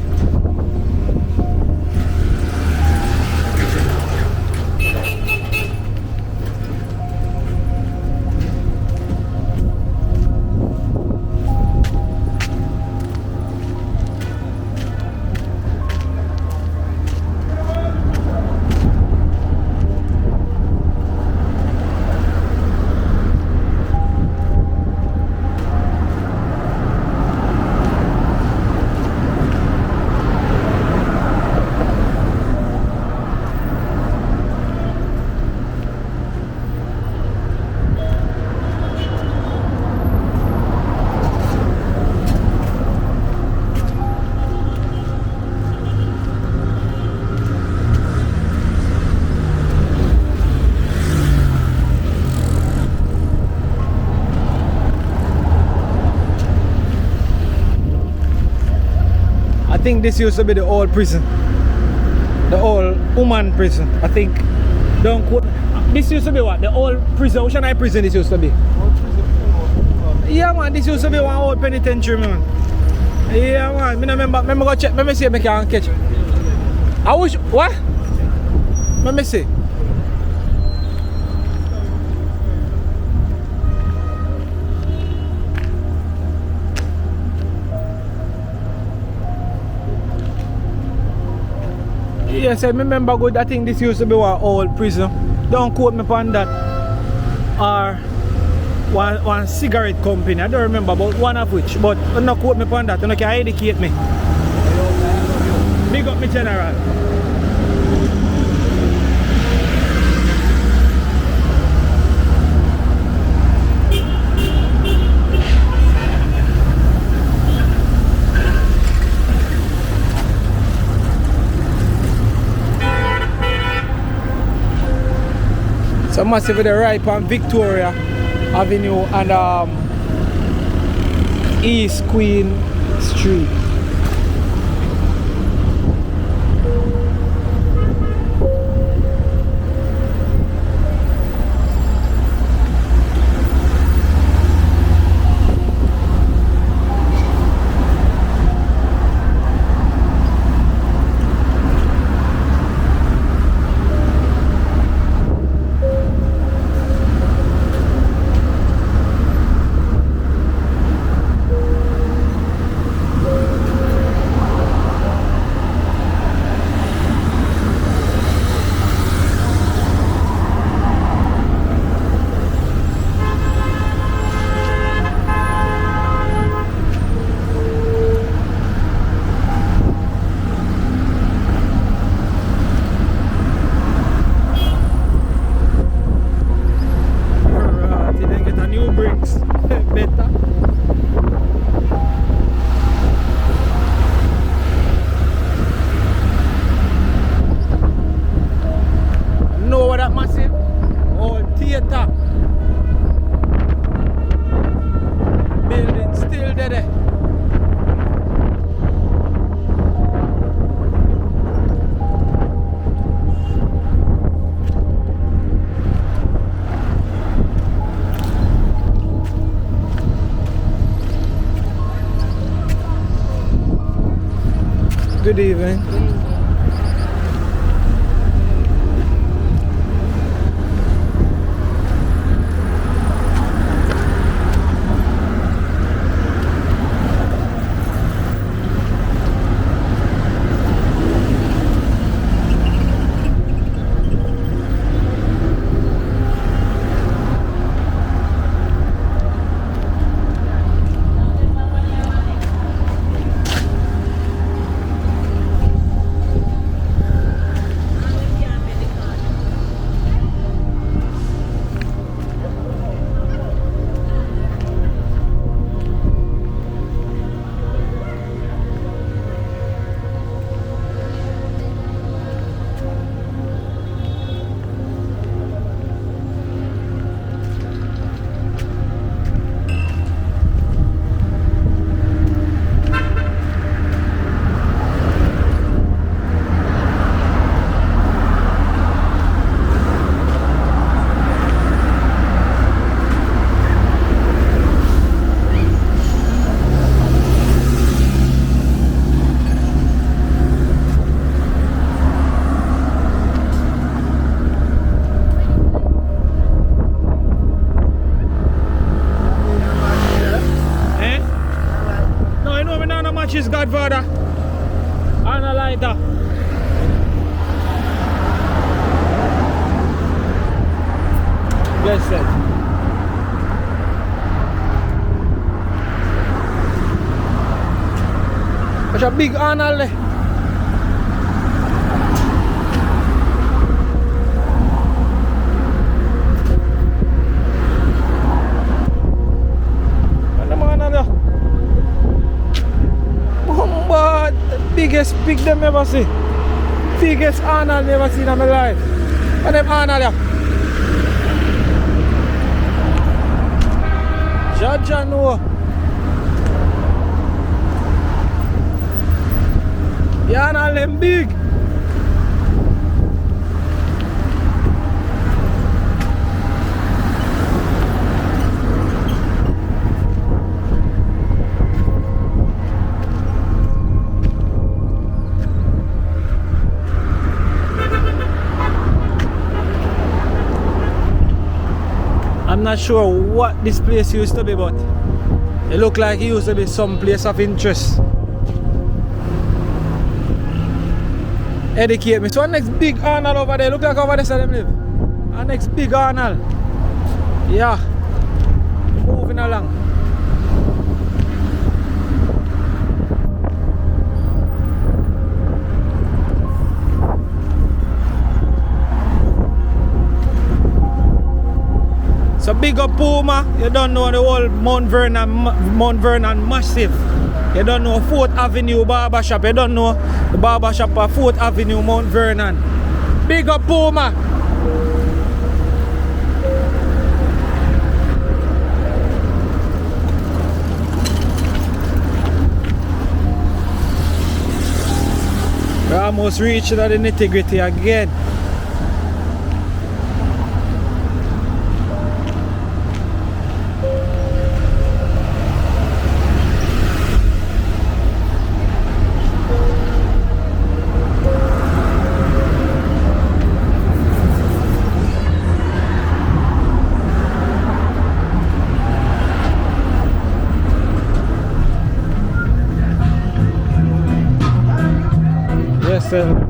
I think this used to be the old prison. The old woman prison. I think. Don't quote. This used to be what? The old prison. Which one prison this used to be? Yeah man, this used to be one old penitentiary man. Yeah man, I remember go check, let me see if I can catch. I wish, what? Let me see. Yes, I remember good. I think this used to be one old prison. Don't quote me on that. Or one cigarette company. I don't remember about one of which. But don't quote me on that. You can educate me. Big up me general. So massive with the right on Victoria Avenue and East Queen Street. Good evening. father. And a lighter. Blessed. Such a big Arnold there. Biggest pig them ever see. Biggest Arnold never seen in my life. And them Arnold yeah. Jaja no. Yeah, Arnold them big. I'm not sure what this place used to be, but it looked like it used to be some place of interest. Educate me. So our next big Arnold over there, look like over there so them live. Our next big Arnold. Yeah. Moving along. So big up Puma, you don't know the whole Mount Vernon massive. You don't know 4th Avenue barbershop, you don't know the barbershop at 4th Avenue Mount Vernon. Big up Puma. We almost reached the nitty-gritty again. Yes, sir.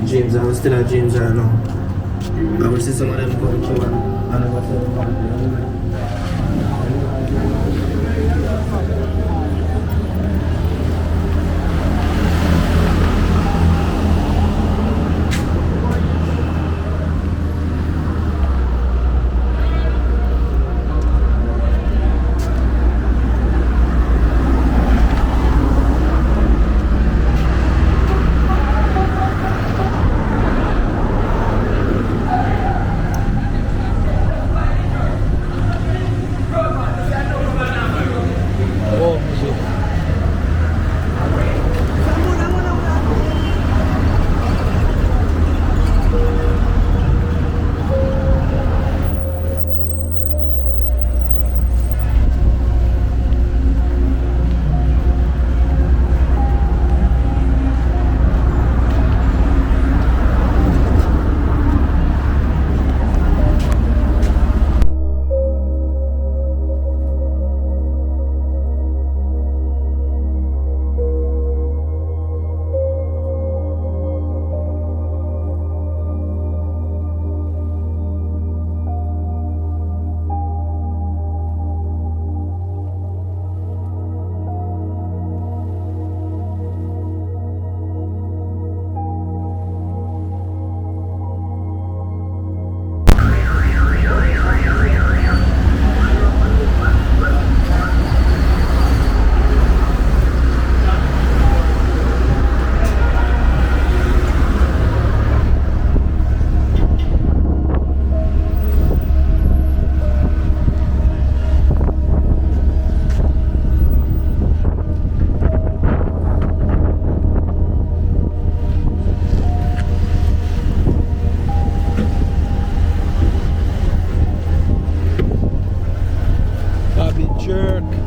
James, I was still at James right now. I will see some of them go to Cuba and I got to Jerk.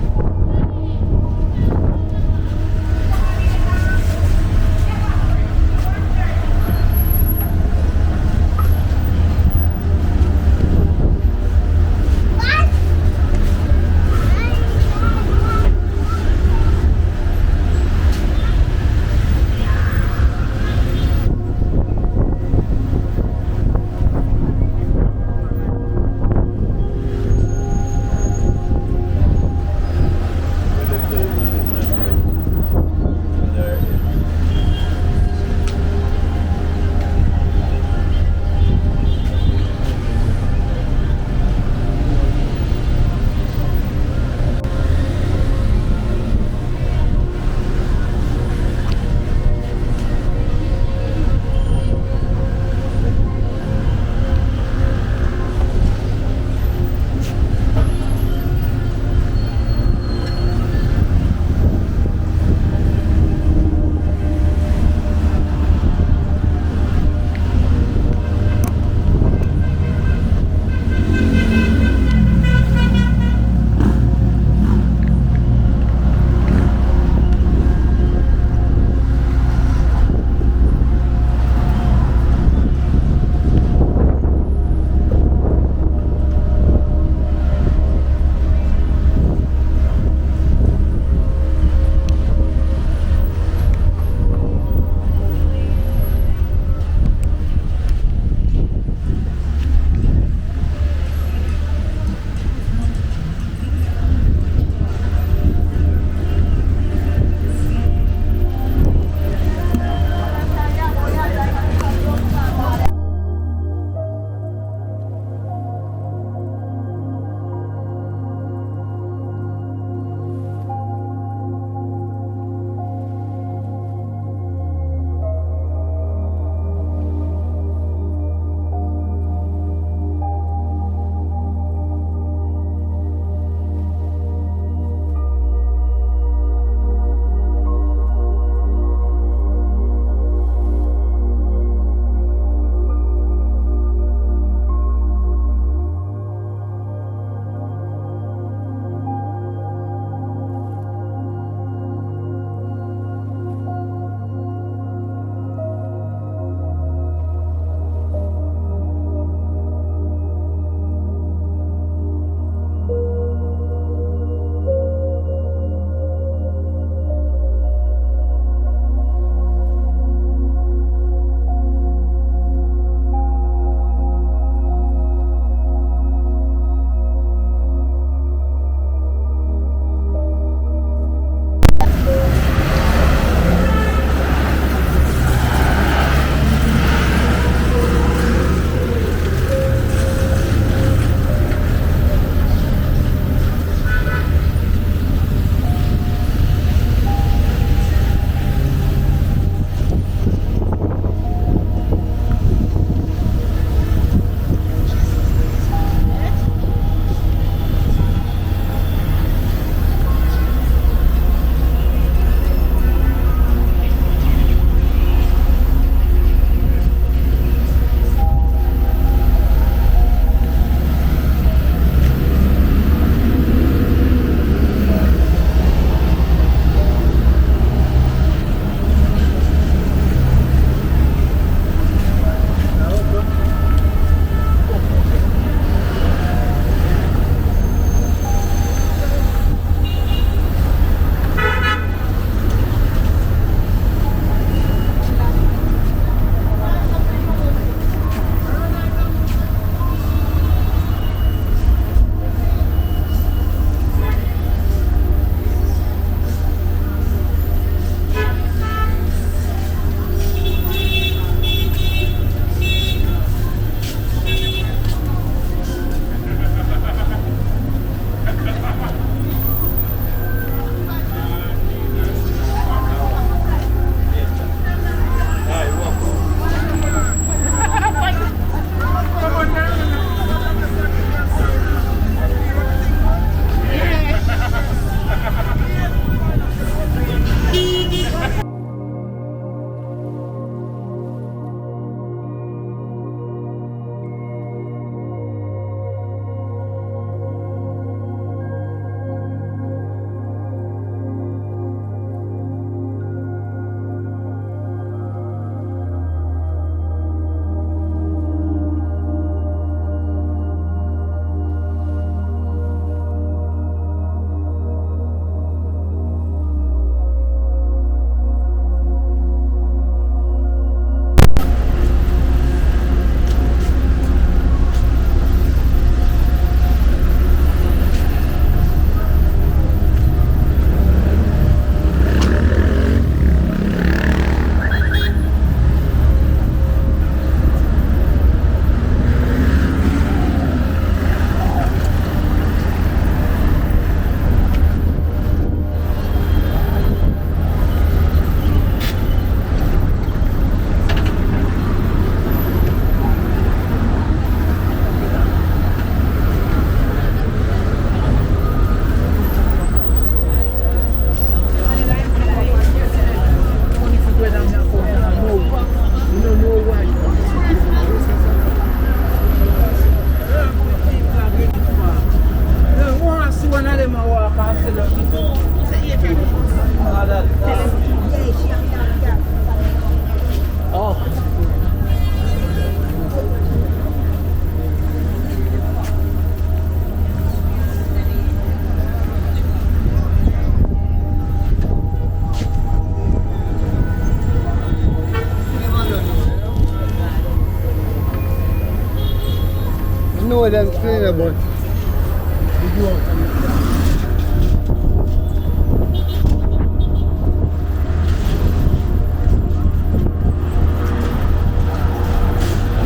know that's cleaner, but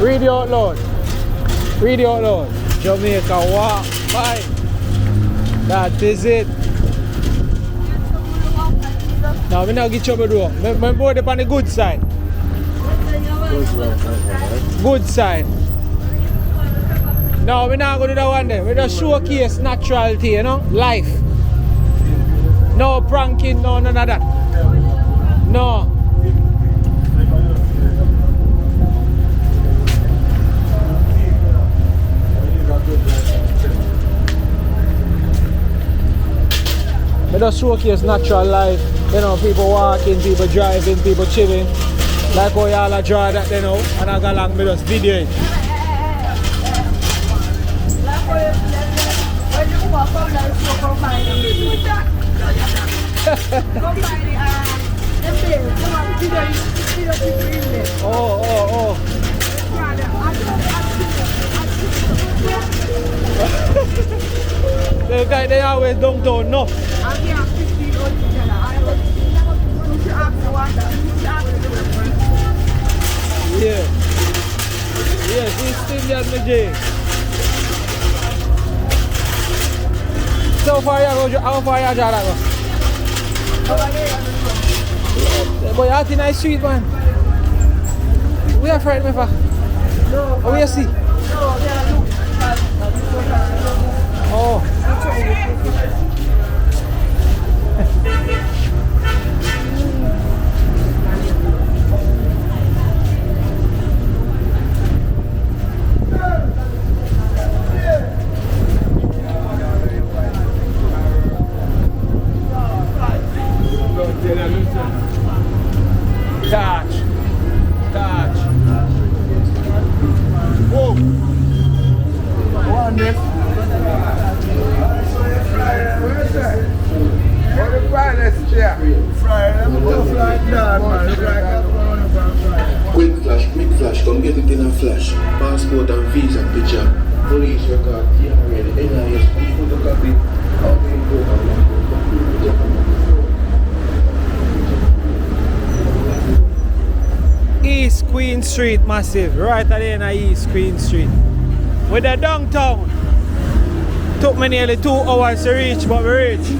Read it out loud. Read it out loud. Jamaica walk by. That is it. Now, we now get trouble though. My board up on the good side. Good side. No, we're not going to do that one then. We just showcase naturality, you know? Life. No pranking, no none of that. No. We just showcase natural life. You know, people walking, people driving, people chilling. Like how y'all are draw that, you know, and I go along with us video it. Oh. The guy they always downtown, no. Yeah. Yes, East Indian Majay. So far you go, how far you draw that go? Boy, out in the street, man. We are frightened, my father. Oh, we are see. Oh. Touch. Whoa. One this. Where's that? What the finest chair? Fry, let me just like that, man. Quick flash, come get it in a flash. Passport and visa picture. Police record, TRN, NIS, photocopy. East Queen Street, massive. Right at the end of East Queen Street. With the downtown. Took me nearly 2 hours to reach, but we reached.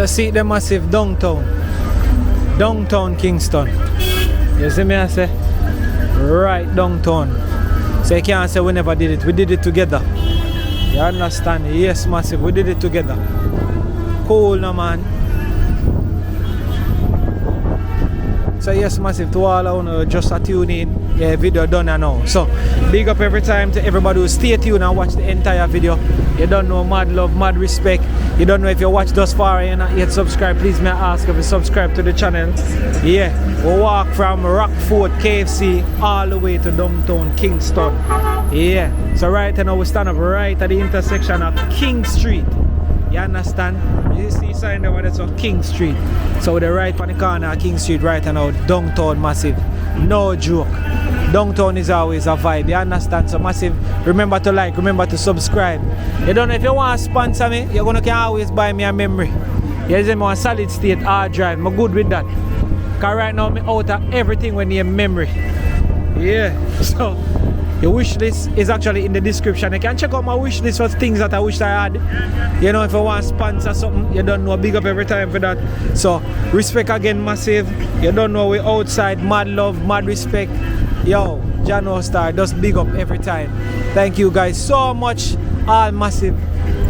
So see the massive downtown. Downtown Kingston. You see me I say? Right downtown. So you can't say we never did it. We did it together. You understand? Yes, massive. We did it together. Cool no man. So yes, massive to all who just a tune in. Yeah, video done now. So big up every time to everybody who stay tuned and watch the entire video. You don't know, mad love, mad respect. You don't know if you watch thus far and you're not yet subscribed, please may I ask if you subscribe to the channel. Yeah, we walk from Rockfort KFC all the way to downtown Kingston. Yeah, so right now we stand up right at the intersection of King Street. You understand? You see sign there where that's on King Street. So the right on the corner of King Street right now, downtown massive. No joke. Downtown is always a vibe. You understand? So massive. Remember to like, remember to subscribe. You don't know if you want to sponsor me, you're gonna can always buy me a memory. You see me on solid state hard drive. I'm good with that. Cause right now I'm out of everything when you memory. Yeah. So your wish list is actually in the description. You can check out my wish list for things that I wish I had. You know, if I want to sponsor something, you don't know, big up every time for that. So, respect again, massive. You don't know, we outside, mad love, mad respect. Yo, Jano Star, just big up every time. Thank you guys so much, all massive.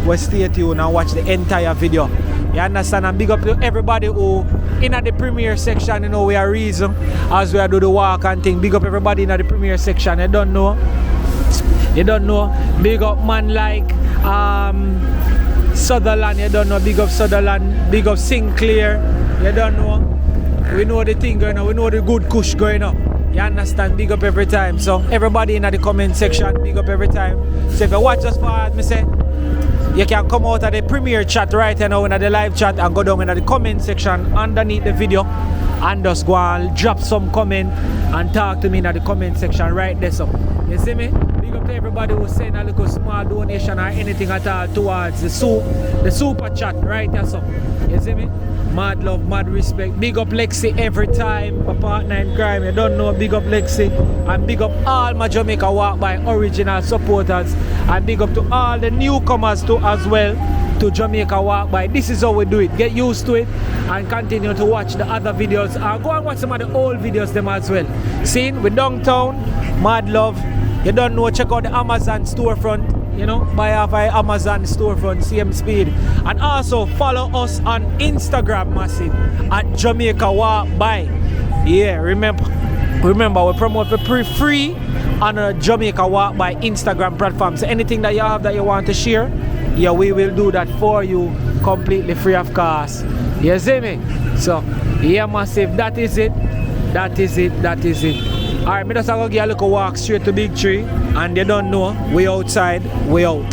Well, stay tuned and watch the entire video. You understand? And big up to everybody who in the premiere section, you know, we are reason as we are do the walk and thing. Big up everybody in the premiere section. You don't know. You don't know. Big up man like Sutherland. You don't know. Big up Sutherland. Big up Sinclair. You don't know. We know the thing going on. We know the good kush going on. You understand? Big up every time. So everybody in the comment section, big up every time. So if you watch us for me say, you can come out of the premiere chat right now in the live chat and go down in the comment section underneath the video and just go and drop some comment and talk to me in the comment section right there. So you see me? Big up to everybody who's send a little small donation or anything at all towards the super chat right there. So you see me? Mad love, mad respect. Big up Lexi every time. My partner in crime, you don't know. Big up Lexi. And big up all my Jamaica Walk By original supporters. And big up to all the newcomers too as well to Jamaica Walk By. This is how we do it. Get used to it and continue to watch the other videos. And go and watch some of the old videos them as well. See, with downtown, mad love. You don't know, check out the Amazon storefront. You know, buy off our Amazon storefront, same speed. And also follow us on Instagram massive at Jamaica Walk By. Yeah, remember we promote for free on a Jamaica Walk By Instagram platform. So anything that you have that you want to share, yeah, we will do that for you completely free of cost. You see me? So yeah, massive, that is it. That is it. Alright, me just gonna give a little walk straight to Big Tree. And you don't know, we outside, we out.